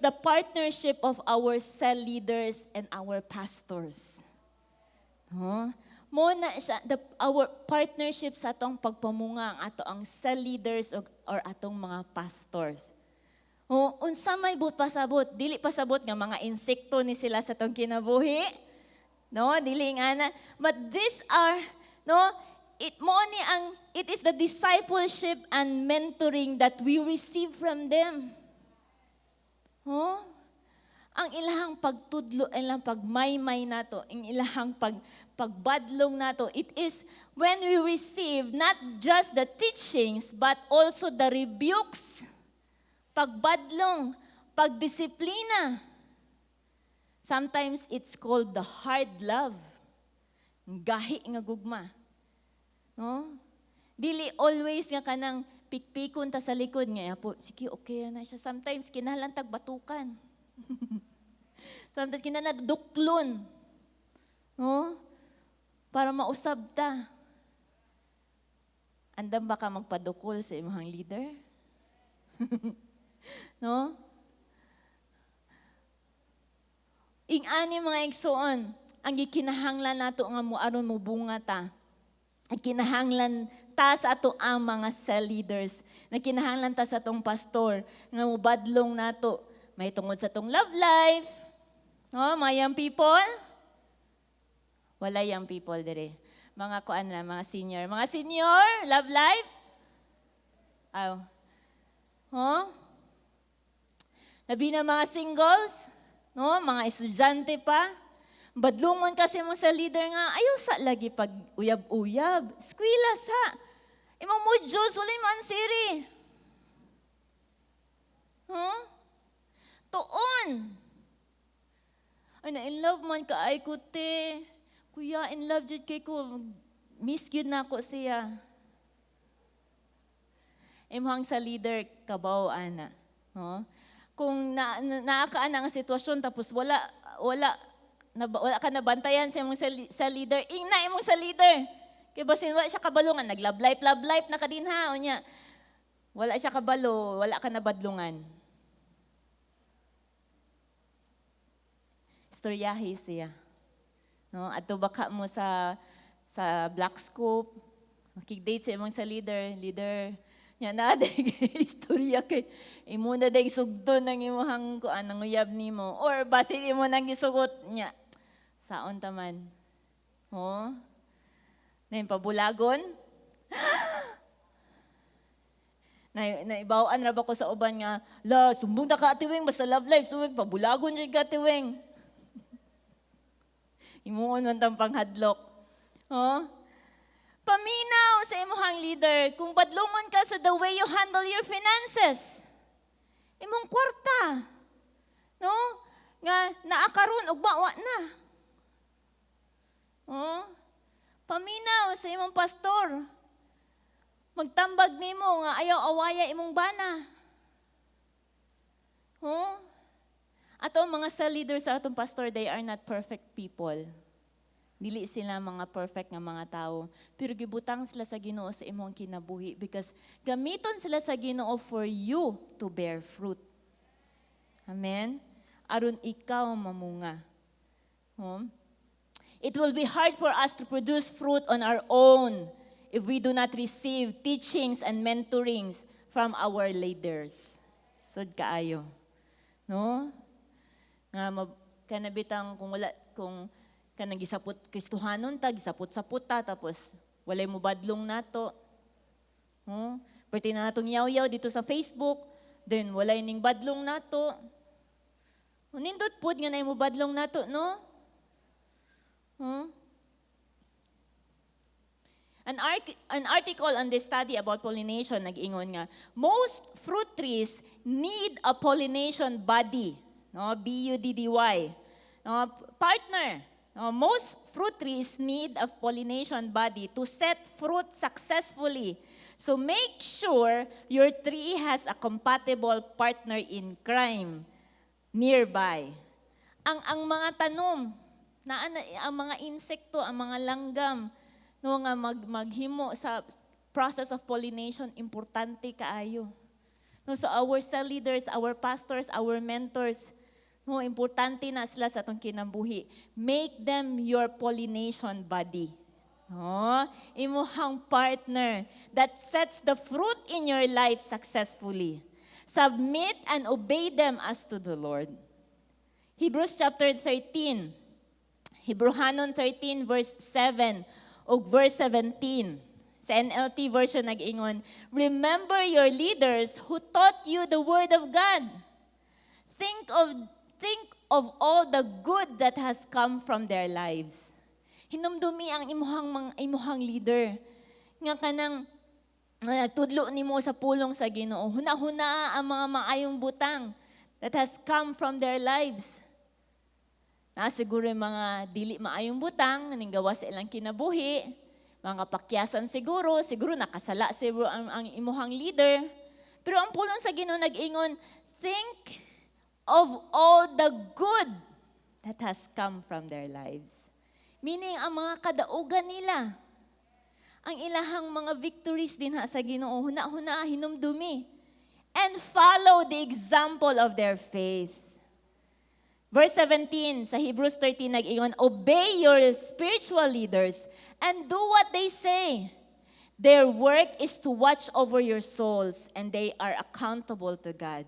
[SPEAKER 1] the partnership of our cell leaders and our pastors. Mo na siya, our partnership sa atong pagpamunga ang ato ang cell leaders or atong mga pastors. Unsa may pasabot, dili pasabot nga mga insekto ni sila sa atong kinabuhi. No, dili nga na. But these are, no, it is the discipleship and mentoring that we receive from them. Ang ilahang pagtudlo, ilang pagmaymay nato, ang ilahang pagbadlong nato, it is when we receive not just the teachings, but also the rebukes, pagbadlong, pagdisiplina. Sometimes it's called the hard love. Gahi nga gugma. No? Dili always nga kanang pikpikon ta sa likod nga, po, sige, okay na siya. Sometimes kinahanglan tag batukan. Sometimes kinahanglan duklon. No? Para mausab ta. Andam ba ka magpadukol sa imong leader? No? Ing-ani mga igsoon, ang gikinahanglan nato nga aron mo bunga ta. Ang kinahanglan ta sa ato ang mga cell leaders. Na kinahanglan ta sa atong pastor nga mubadlong nato. May tungod sa atong love life. No, mga young people. Wala young people dire. Mga kuan na, mga senior. Mga senior, love life. Labi na mga singles, no, mga estudyante pa. Badlungon kasi mo sa leader nga, ayaw sa lagi pag uyab-uyab. Eskwela sa. Imong mo Diyos, wala yung mansiri. Tuon. Ay, na-in love man ka ay ko, te. Kuya, in love jud kay ko. Miss yun na ako siya. Imuhang sa leader kabaw ana. No? Kung naakaan ang sitwasyon tapos wala ka nabantayan sa imong sa leader, ingna imong sa leader. Kay basin wala siya kabalungan, nag-love life na kadinha unya. Wala siya kabalo, wala ka nabadlungan. Istoryahe siya. No, adto baka mo sa Black Scoop, makig-date sa imong sa leader. Nya na istorya kay imo na day sugdon ng imong kuan ang uyab nimo or basin imo nang gisugot nya. Saon taman. Oh. Nain pabulagon. Naibawaan ra ba ko sa uban nga, la, sumbong na ka atiwing, basta love life, sumbong, pabulagon dyan ka atiwing. Imuon man tang panghadlok. Oh? Paminaw sa imuhang leader, kung badlungon ka sa the way you handle your finances. Imong kwarta. No? Nga, naakaroon, ugbawa na. Oh? Paminaw sa imong pastor. Magtambag nimo nga ayaw awaya imong bana. Oh? Ato mga cell leaders sa atong pastor, they are not perfect people. Dili sila mga perfect nga mga tao, pero gibutang sila sa Ginoo sa imong kinabuhi because gamiton sila sa Ginoo for you to bear fruit. Amen? Aron ikaw mamunga. Oh? It will be hard for us to produce fruit on our own if we do not receive teachings and mentorings from our leaders. Sud kaayo. No? Nga kanabitang kung kanang gisapot Kristohanon ta, gisapot-sapot ta tapos walay mo badlong nato. Perti na natong yaw-yaw dito sa Facebook, then walay ning badlong nato. Nindot pud nga nay mo badlong nato, no? An article on this study about pollination nag-ingon nga, most fruit trees need a pollination body, no? B-U-D-D-Y. No? Partner, no? Most fruit trees need a pollination body to set fruit successfully. So make sure your tree has a compatible partner in crime nearby. Ang mga tanom, ang mga insekto, ang mga langgam, no nga maghimo sa process of pollination, importante kaayo. No, so our cell leaders, our pastors, our mentors, no, importante na sila sa atong kinabuhi. Make them your pollination buddy. No, imuhang partner that sets the fruit in your life successfully. Submit and obey them as to the Lord. Hebrews chapter 13. Hebrehanon 13 verse 7 o verse 17. Sa NLT version nag-ingon, remember your leaders who taught you the word of God. Think of all the good that has come from their lives. Hinumdumi ang imuhang leader. Nga kanang tudlo nimo sa pulong sa Ginoo. Huna-huna ang mga maayong butang that has come from their lives. Siguro yung mga dili maayong butang, ning gawa sa ilang kinabuhi, mga pakyasan siguro nakasala siguro ang imuhang leader. Pero ang pulong sa Ginoo nag-ingon, think of all the good that has come from their lives. Meaning, ang mga kadaugan nila, ang ilahang mga victories din sa Ginoo, huna-huna, hinumdumi, and follow the example of their faith. Verse 17 sa Hebrews 13 nag-ingon, obey your spiritual leaders and do what they say. Their work is to watch over your souls and they are accountable to God.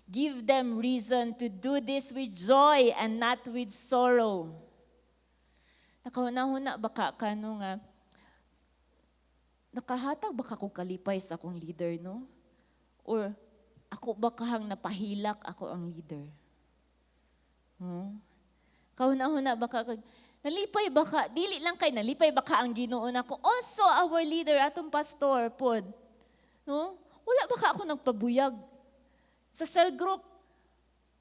[SPEAKER 1] Give them reason to do this with joy and not with sorrow. Nakahuna-huna baka kano nga, nakahatag baka ko kalipay sa akong leader, no? Or ako baka hang napahilak ako ang leader. Kahuna-huna baka, nalipay baka, dili lang kay nalipay baka ang Ginoo nako. Also our leader, atong pastor, pod. No? Wala baka ako nagpabuyag. Sa cell group,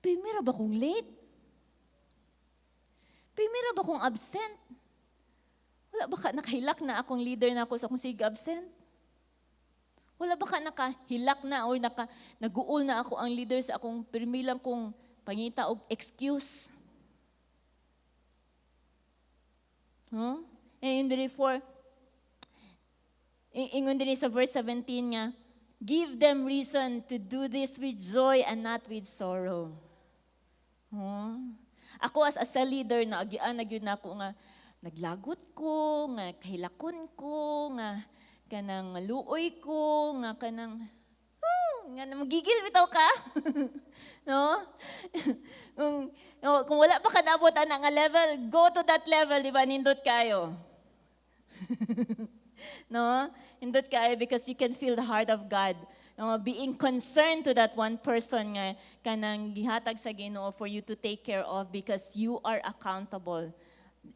[SPEAKER 1] pimira ba kong late? Pimira ba kong absent? Wala baka nakahilak na akong leader na ako sa akong sig absent? Wala ba ka nakahilak na or naguol na ako ang leader sa akong pirmilang kong pangita og excuse? Huh? And therefore, ingon din sa verse 17 nga, give them reason to do this with joy and not with sorrow. Huh? Ako as a cell leader, naagian na gyud nako nga naglagot ko, nga kahilakon ko, nga kanang luoy ko, nga kanang nga magigil bitaw ka. No? Kung wala pa ka naabot ana nga level, go to that level, di ba? Nindot kayo. No? Nindot kayo because you can feel the heart of God. No, being concerned to that one person nga kanang gihatag sa Ginoo for you to take care of because you are accountable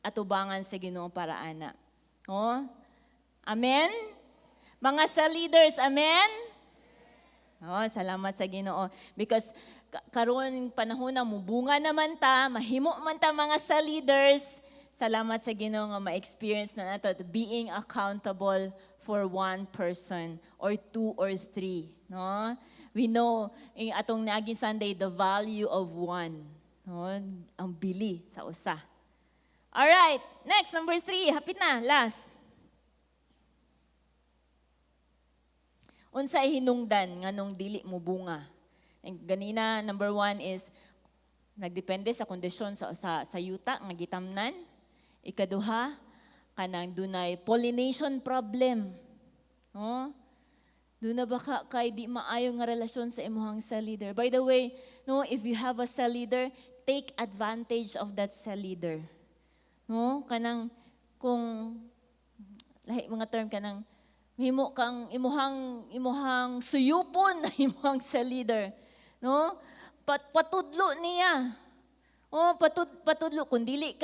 [SPEAKER 1] atubangan sa Ginoo para ana. Oh? Amen? Mga sa leaders, amen? Oh, salamat sa Ginoo because karon panahon na mubunga naman ta, mahimo man ta mga sa leaders. Salamat sa Ginoo nga ma-experience na nato being accountable for one person or two or three, no? We know atong naaging Sunday the value of one, no? Ang bili sa usa. All right, next number 3, hapit na, last. Unsay hinungdan nganong dili mo bunga? And ganina number 1 is nagdepende sa kondisyon sa yuta nga gitamnan. Ikaduha, kanang dunay pollination problem. Oh? Duna ba kay di maayo nga relasyon sa imuhang cell leader? By the way, no, if you have a cell leader, take advantage of that cell leader. No, kanang kung lahi mga term kanang mahimo kang imuhang suyupon na imuhang cell leader. No? Patudlo niya. Oh, patudlo kung dili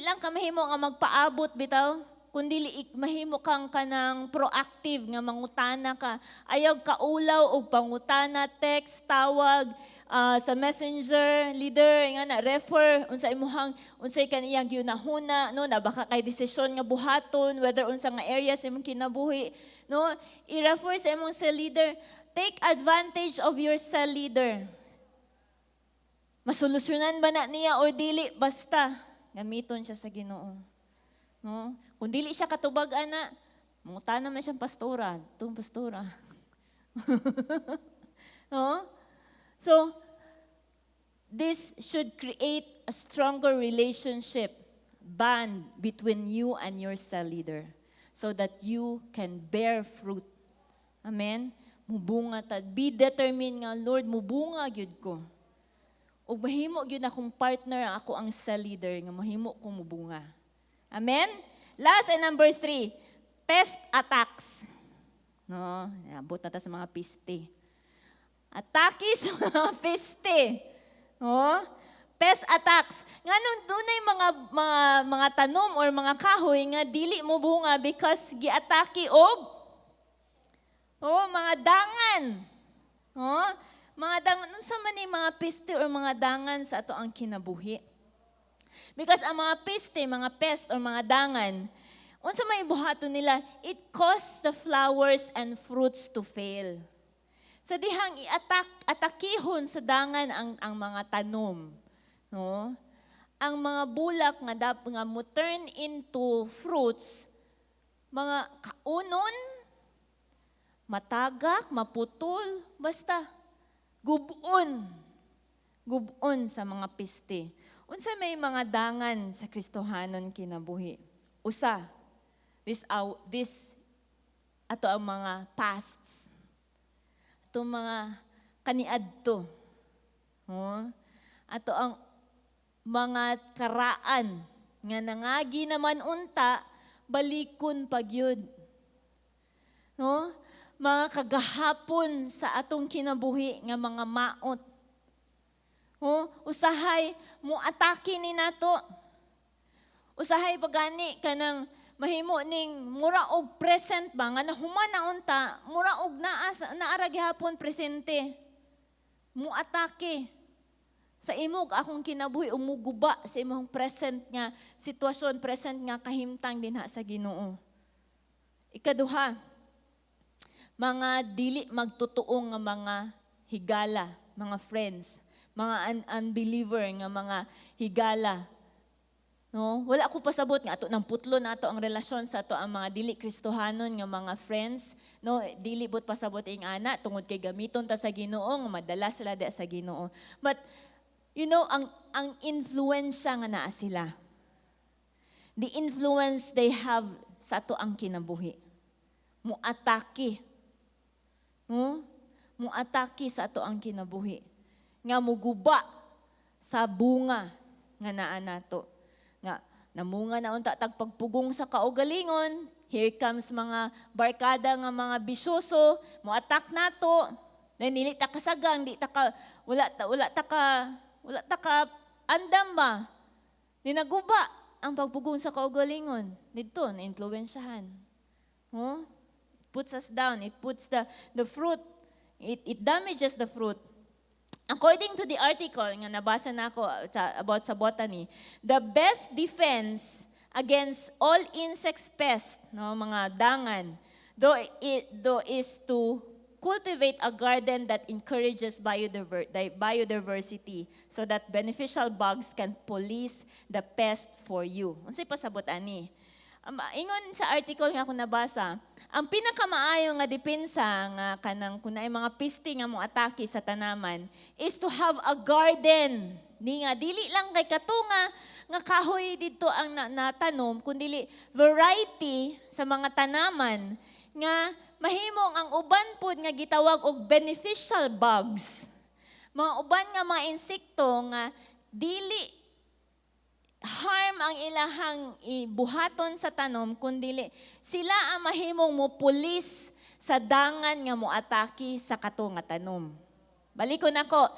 [SPEAKER 1] lang ka mahimo nga magpaabot bitaw, kung dili mahimo kang kanang proactive nga mangutana ka, ayaw kaulaw og pangutana, text, tawag sa messenger, leader nga na refer unsay kaniyang giunahuna, no, na baka kay desisyon nga buhaton whether unsa nga areas imong kinabuhi, no, i-refer sa imong cell leader. Take advantage of your cell leader. Masolusyonan ba na niya or dili, basta gamiton siya sa Ginoo. No? Kung dili siya katubag ana, mangutana man siyang pastora, tung pastora. No? So, this should create a stronger relationship, bond between you and your cell leader so that you can bear fruit. Amen? Mubunga ta. Be determined nga, Lord, mubunga gyud ko. O mahimo gyud akong partner ako ang cell leader nga mahimo kong mubunga. Amen? Last and number 3, pest attacks. No, abot na ta sa mga peste. Atake sa mga peste. No? Pest attacks. Nganong dunay mga tanom or mga kahoy nga dili mo bunga because giatake og mga dangan. Oh, mga dangan, unsa man ni mga peste or mga dangan sa ato ang kinabuhi? Because ang mga peste, mga pest or mga dangan, unsa may buhaton nila, it causes the flowers and fruits to fail. Sa dihang atakihon sa dangan ang mga tanom, no? Ang mga bulak nga mo turn into fruits, mga kaunon, matagak, maputol, basta gubon sa mga piste. Unsa may mga dangan sa Kristohanon kinabuhi? Usa, this ato ang mga pasts. Ato mga kaniadto. Ato ang mga karaan nga nangagi naman unta, balikon pagyud. No? Mga kagahapon sa atong kinabuhi nga mga maot. Usahay mo atake ni nato. Usahay pagani kanang mahimo ning mura og present ba nga nahumana unta, mura og naara gihapon presente. Mo atake sa imong akong kinabuhi umuguba sa imong present nga sitwasyon, present nga kahimtang dinha sa Ginoo. Ikaduha, mga dili magtutuo nga mga higala, mga friends, mga unbeliever nga mga higala. No? Wala ko pasabot nga ato nang putlo na ato ang relasyon sa ato ang mga dili Kristohanon nga mga friends. No, dili bot pasabot ing ana tungod kay gamiton ta sa Ginoo nga madala sila di sa Ginoo. But ang influensya nga naa sila. The influence they have sa ato ang kinabuhi. Muatake. Muatake sa ato ang kinabuhi. Nga muguba sa bunga nga naa nato. Nga namunga na unta tagpagpugong sa kaugalingon, here comes mga barkada nga mga bisyoso, muatak nato. Dili ta kasagang, wala ta ka andam ba? Ninaguba ang pagpugong sa kaugalingon. Dito na influensyahan. Puts us down, it puts the fruit, it damages the fruit. According to the article nga nabasa nako about sa botany, the best defense against all insect pests, no, mga dangan, though is to cultivate a garden that encourages biodiversity so that beneficial bugs can police the pest for you. Unsay pasabot ani? Ingon sa article nga ako nabasa, ang pinakamaayo nga depensa nga kanang kunay mga peste nga mo atake sa tanaman is to have a garden. Ni nga dili lang kay katunga nga kahoy dito ang natanom kundi variety sa mga tanaman nga mahimong ang uban pod nga gitawag og beneficial bugs. Mga uban nga mga insekto nga dili harm ang ilahang ibuhaton sa tanom kundi sila ang mahimong mopulis sa dangan nga moatake sa kato nga tanom. Balikon ako.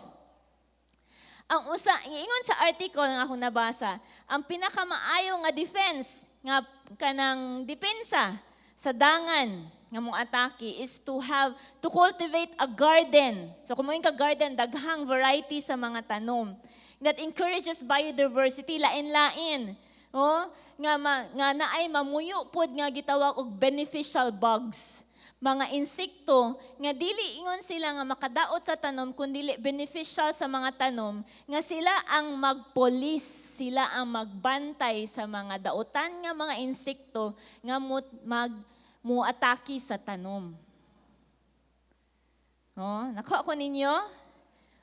[SPEAKER 1] Ingon sa article nga akong nabasa, ang pinakamaayo nga defense nga kanang depensa sa dangan nga moatake is to cultivate a garden. So kung ka garden, daghang variety sa mga tanom that encourages biodiversity, lain-lain. Nga naay mamuyo pod nga gitawag og beneficial bugs. Mga insekto nga dili ingon sila nga makadaot sa tanom kundi beneficial sa mga tanom nga sila ang magpolis, sila ang magbantay sa mga daotan nga mga insekto nga muatake sa tanom. Nakuha ko ninyo?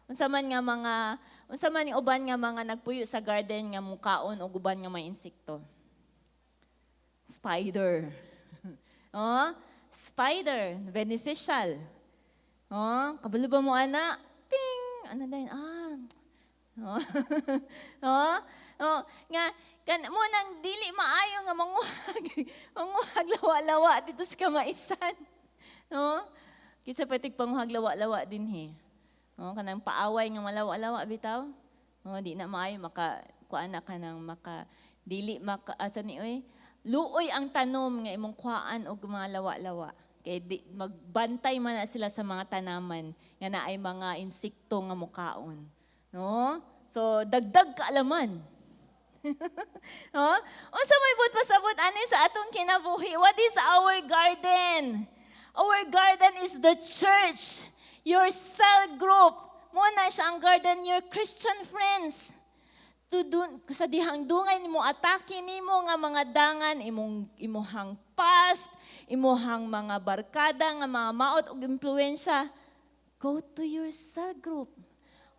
[SPEAKER 1] Unsa man yung uban nga mga nagpuyo sa garden nga mukaon o uban nga may insekto? Spider. Spider, beneficial. Kabalo ba mo ana? Ting! Ano din? Nga mo nang dili maayo nga manguhag lawa-lawa dito sa kamaisan. Kisa patig panguhag lawa-lawa din he. Kanang paaway nga malawa-lawa bitaw. Di na maayo kuana kanang dili asa ni luoy ang tanom nga imong kuhaan og mga lawa-lawa. Kay magbantay man na sila sa mga tanaman nga naay mga insekto nga mukaon. So dagdag kaalaman. Unsa may bud pasabot ani sa atong kinabuhi? What is our garden? Our garden is the church. Your cell group, mo na siya ang garden, your Christian friends. Sa dihang dungay nimo atake nimo nga mga dangan, imuhang past, imuhang mga barkada nga mga maot og impluwensya. Go to your cell group.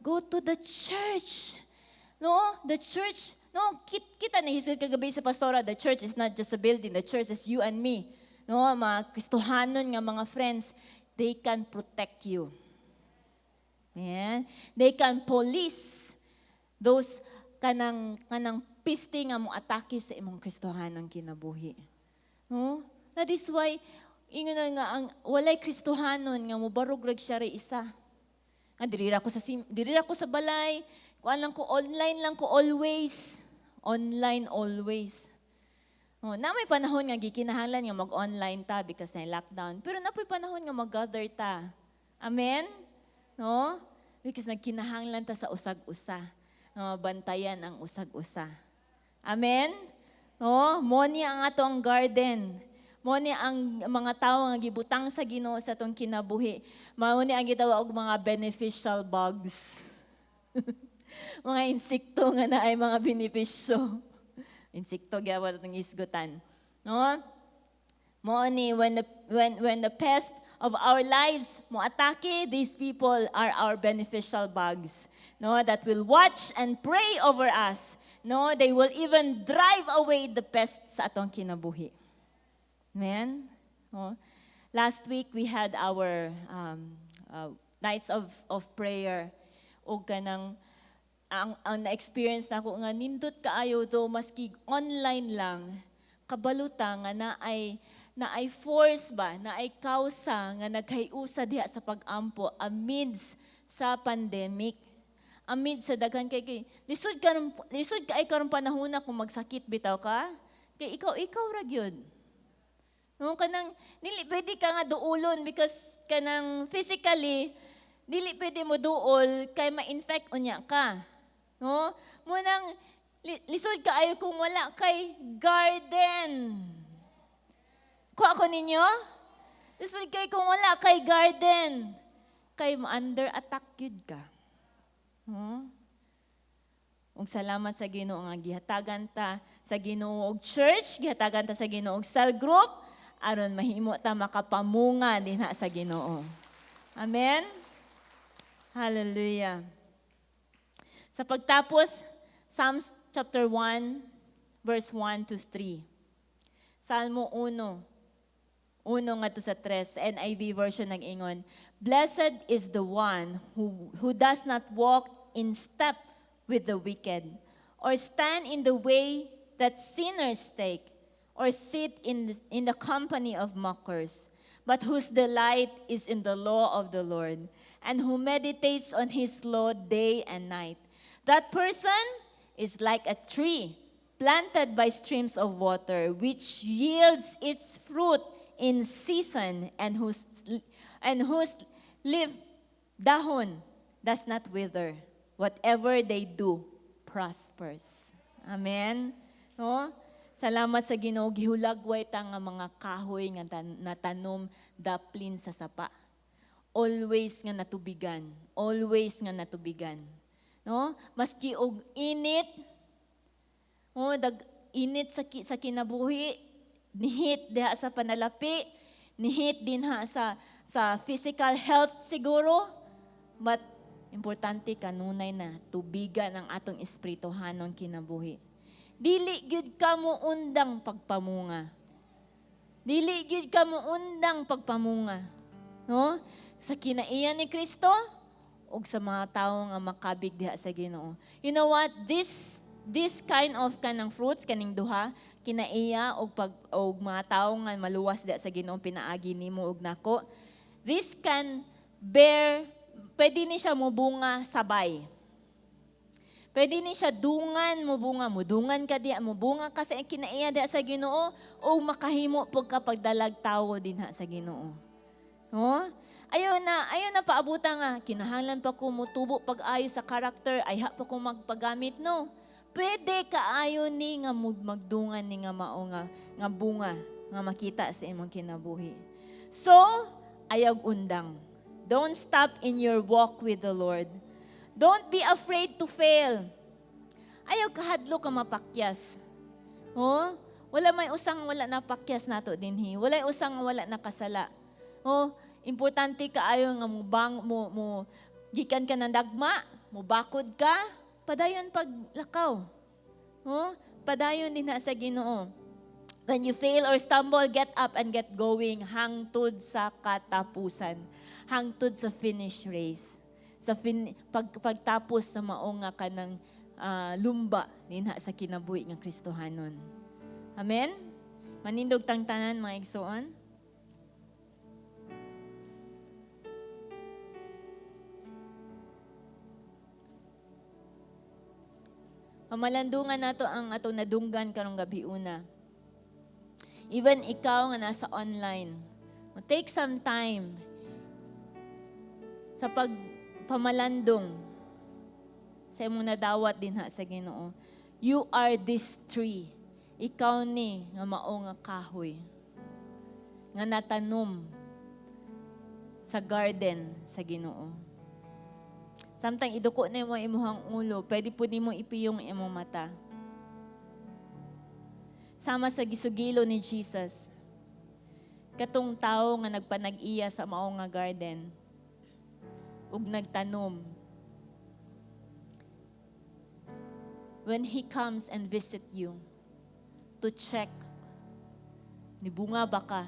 [SPEAKER 1] Go to the church. The church, kita ni hisil kagabi sa pastora, the church is not just a building, the church is you and me. Mga Kristohanon nga mga friends, they can protect you. Yeah. They can police those kanang piste nga mo atake sa imong Kristohanon kinabuhi. That is why ingon nga ang walay Kristohanon nga mobarog rag siya ri isa. Diri ko sa balay, online lang ko always. Online always. Na may panahon nga gikinahanglan nga mag-online ta because na lockdown. Pero napoy panahon nga mag-gather ta. Amen? Because nagkinahanglan ta sa usag-usa. Bantayan ang usag-usa. Amen? Mo niya ang ato ang garden. Mo ni ang mga tawo nga gibutang sa Ginoo sa atong kinabuhi. Mao ni ang gitawag og mga beneficial bugs. Mga insekto nga naay mga benepisyo. Insekto gyapon atong isgutan. No? Mo ni when the pest of our lives mo atake, these people are our beneficial bugs. No, that will watch and pray over us. No, they will even drive away the pests sa atong kinabuhi. Amen? No? Last week we had our nights of prayer. O kanang ang na-experience na ko nga nindot kaayo do maski online lang kabaluta nga na ay force ba, na ay kausa nga naghiusa diha sa pag-ampo amidst sa pandemic. Amidst sa daghan kay lisod ka ay karon panahon na kung magsakit bitaw ka. Kay ikaw ra gyud. No kanang dili pwede ka nga duulon because kanang physically dili pwede mo duol kay ma-infect unya ka. No? Munang lisod ka ayo kung wala kay garden. Kuha ko ninyo? Lisod kay kung wala kay garden. Kay ma-under attack yun ka. Ug salamat sa Ginoo nga gihatagan ta sa Ginoo og church, gihatagan ta sa Ginoo og cell group aron mahimo ta makapamunga dinha sa Ginoo. Amen. Hallelujah. Sa pagtapos, Psalms chapter 1, verse 1 to 3. Salmo 1, 1 nga to sa 3, NIV version nag-ingon, Blessed is the one who does not walk in step with the wicked, or stand in the way that sinners take, or sit in the company of mockers, but whose delight is in the law of the Lord, and who meditates on his law day and night. That person is like a tree planted by streams of water, which yields its fruit in season, and whose leaf dahon does not wither. Whatever they do prospers. Amen. No? Salamat sa Ginoo, gihulagway ta nga mga kahoy nga natanom daplin sa sapa. Always nga natubigan. Always nga natubigan. No? Maski og init, init sa kinabuhi, nihit diha sa panalapi, nihit din ha sa physical health siguro, but importante kanunay na tubigan ang atong espirituhanon kinabuhi. Dili gyud ka mo undang pagpamunga. Dili gyud ka mo undang pagpamunga. No? Sa kinaiya ni Kristo, ug sa mga tawo nga makabig diha sa Ginoo. You know what? This kind of kanang fruits kaning duha kinaiya og mga tawo nga maluwas diha sa Ginoo pinaagi nimo og nako. This can bear, pwede ni siya mubunga sabay. Pwede ni siya dungan mubunga, mudungan ka diha, mubunga ka sa kinaiya diha sa Ginoo o makahimo pag kapag dalag tawo dinha sa Ginoo. No? Ayaw na paabutan nga, kinahanglan pa ko mutubo pag-ayo sa karakter, ay ha pa ko magpagamit, no. Pwede kaayo ni nga magdungan ni nga mao nga bunga, nga makita sa imong kinabuhi. So, ayaw undang. Don't stop in your walk with the Lord. Don't be afraid to fail. Ayaw kahadlo ka mapakyas. Oh, wala may usang wala na pakyas nato dinhi. Wala usang wala nakasala. Oh, importante kaayo nga mo gikan ka ng dagma, mo bakod ka, padayon paglakaw. Oh, padayon din sa Ginoo. When you fail or stumble, get up and get going hangtod sa katapusan, hangtod sa finish race. Sa pagtapos sa mao nga kanang lumba dinha sa kinabuhi nga Kristohanon. Amen. Manindog tang tanan mga igsoon. Malandungan nato ang atong nadunggan karong gabi una. Even ikaw nga nasa online, take some time sa pagpamalandong sa imong nadawat dinha sa Ginoo. You are this tree. Ikaw ni nga mao nga kahoy. nga natanom sa garden sa Ginoo. Samtang iduko na mo imuhang ulo, pwede po nimo ipiyong imong mata. Sama sa gisugilo ni Jesus, katong tao nga nagpanag-iya sa mao nga garden ug nagtanom. When He comes and visit you to check, ni bunga ba ka?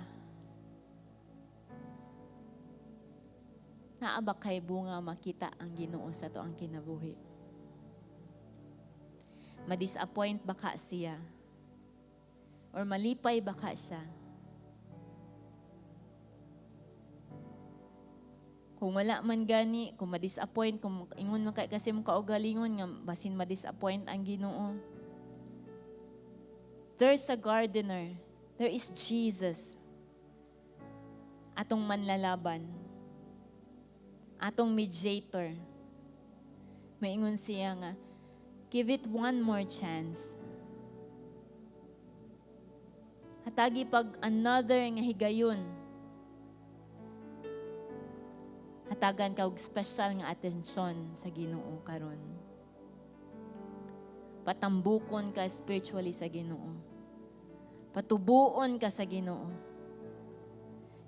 [SPEAKER 1] Naa ba kay bunga makita ang Ginoo sa to ang kinabuhi? Ma-disappoint ba ka siya? Or malipay ba ka siya? Kung wala man gani, kung ma-disappoint, kung ingon man kasi mo kaugalingon nga basin ma-disappoint ang Ginoo. There's a gardener. There is Jesus. Atong manlalaban. Atong mediator. Maingon siya nga, give it one more chance. Hatagi pag another nga higayon. Hatagan ka og special nga atensyon sa Ginoo karon. Patambukon ka spiritually sa Ginoo. Patubuon ka sa Ginoo.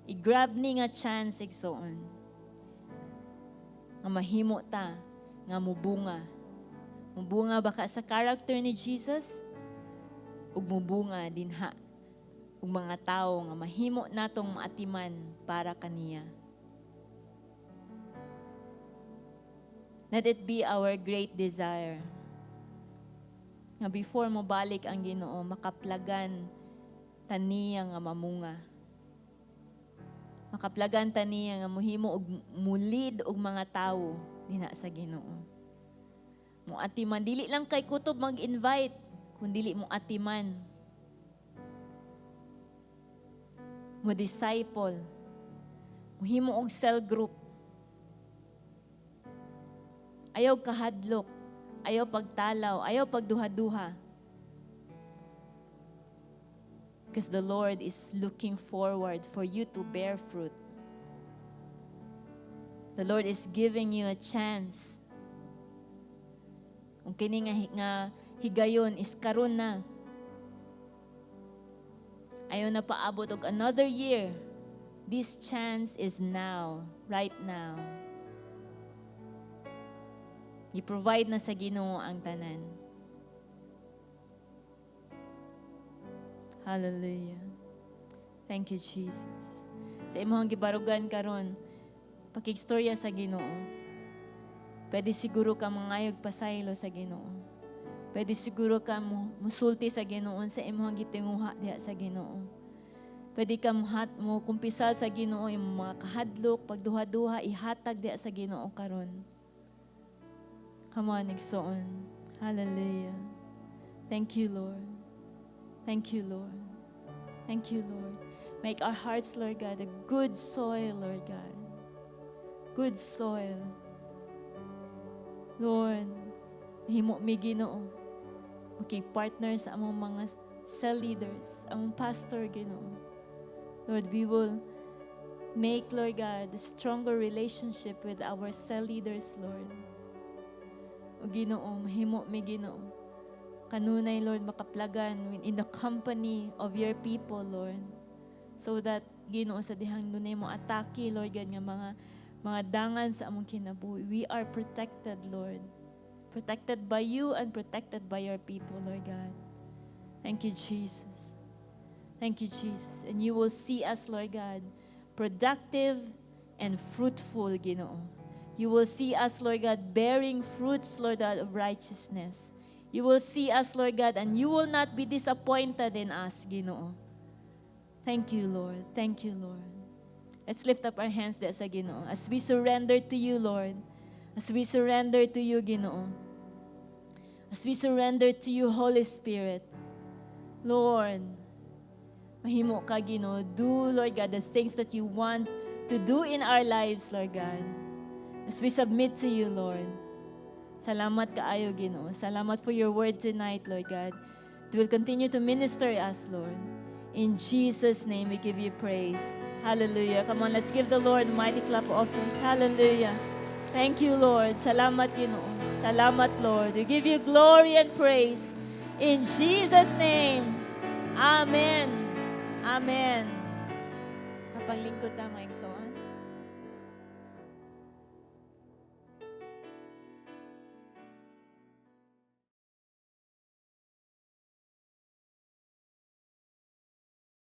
[SPEAKER 1] I-grab ni nga chance igsoon. Nga mahimo ta, nga mubunga. Mubunga ba ka sa character ni Jesus? Ug mubunga dinha. Ug mga tao nga mahimo natong maatiman para kaniya. Let it be our great desire nga before mo balik ang Ginoo, makaplagan taniya nga mamunga. Makaplagan taniya nga muhimo og mulid og mga tawo dinha sa Ginoo. Mo atiman dili lang kay kutob mag-invite, kun dili mo atiman. Mo disciple. Muhimo og cell group. Ayaw kahadlok, ayaw pagtalaw, ayaw pagduha-duha. Because the Lord is looking forward for you to bear fruit. The Lord is giving you a chance. Kung kini nga higayon is karon na. Ayaw na paabot og another year. This chance is now, right now. I-provide na sa Ginoo ang tanan. Hallelujah. Thank you, Jesus. Sa imong gibarugan karon, pakigstorya sa Ginoo. Pwede siguro ka mangayog pasaylo sa Ginoo. Pwede siguro ka musulti sa Ginoo sa imong gitinguha diha sa Ginoo. Pwede ka mo kumpisal sa Ginoo imong mga kahadlok, pagduha-duha ihatag diha sa Ginoo karon. Come on, igsoon. Hallelujah. Thank you, Lord. Thank you, Lord. Thank you, Lord. Make our hearts, Lord God, a good soil, Lord God. Good soil. Lord, himo mi Ginoo. Makig-partner sa among mga cell leaders, among pastor, Ginoo. Lord, we will make, Lord God, a stronger relationship with our cell leaders, Lord. O Ginoo, mahimo mi Ginoo. Kanunay, Lord, makaplagan in the company of your people, Lord. So that, Ginoo, sa dihang dunay mo atake, Lord God, nga mga dangan sa among kinabuhi. We are protected, Lord. Protected by you and protected by your people, Lord God. Thank you, Jesus. Thank you, Jesus. And you will see us, Lord God, productive and fruitful, Ginoo. You will see us, Lord God, bearing fruits, Lord God, of righteousness. You will see us, Lord God, and you will not be disappointed in us, Ginoo. Thank you, Lord. Thank you, Lord. Let's lift up our hands there sa Ginoo. As we surrender to you, Lord. As we surrender to you, Ginoo. As we surrender to you, Holy Spirit. Lord, mahimo ka, Ginoo. Do, Lord God, the things that you want to do in our lives, Lord God. As we submit to you, Lord. Salamat kaayo, Ginoo. Salamat for your word tonight, Lord God. It will continue to minister us, Lord. In Jesus' name, we give you praise. Hallelujah. Come on, let's give the Lord a mighty clap of offerings. Hallelujah. Thank you, Lord. Salamat, Ginoo. Salamat, Lord. We give you glory and praise. In Jesus' name. Amen. Amen. Kapanglingkod ta, mga igsoon.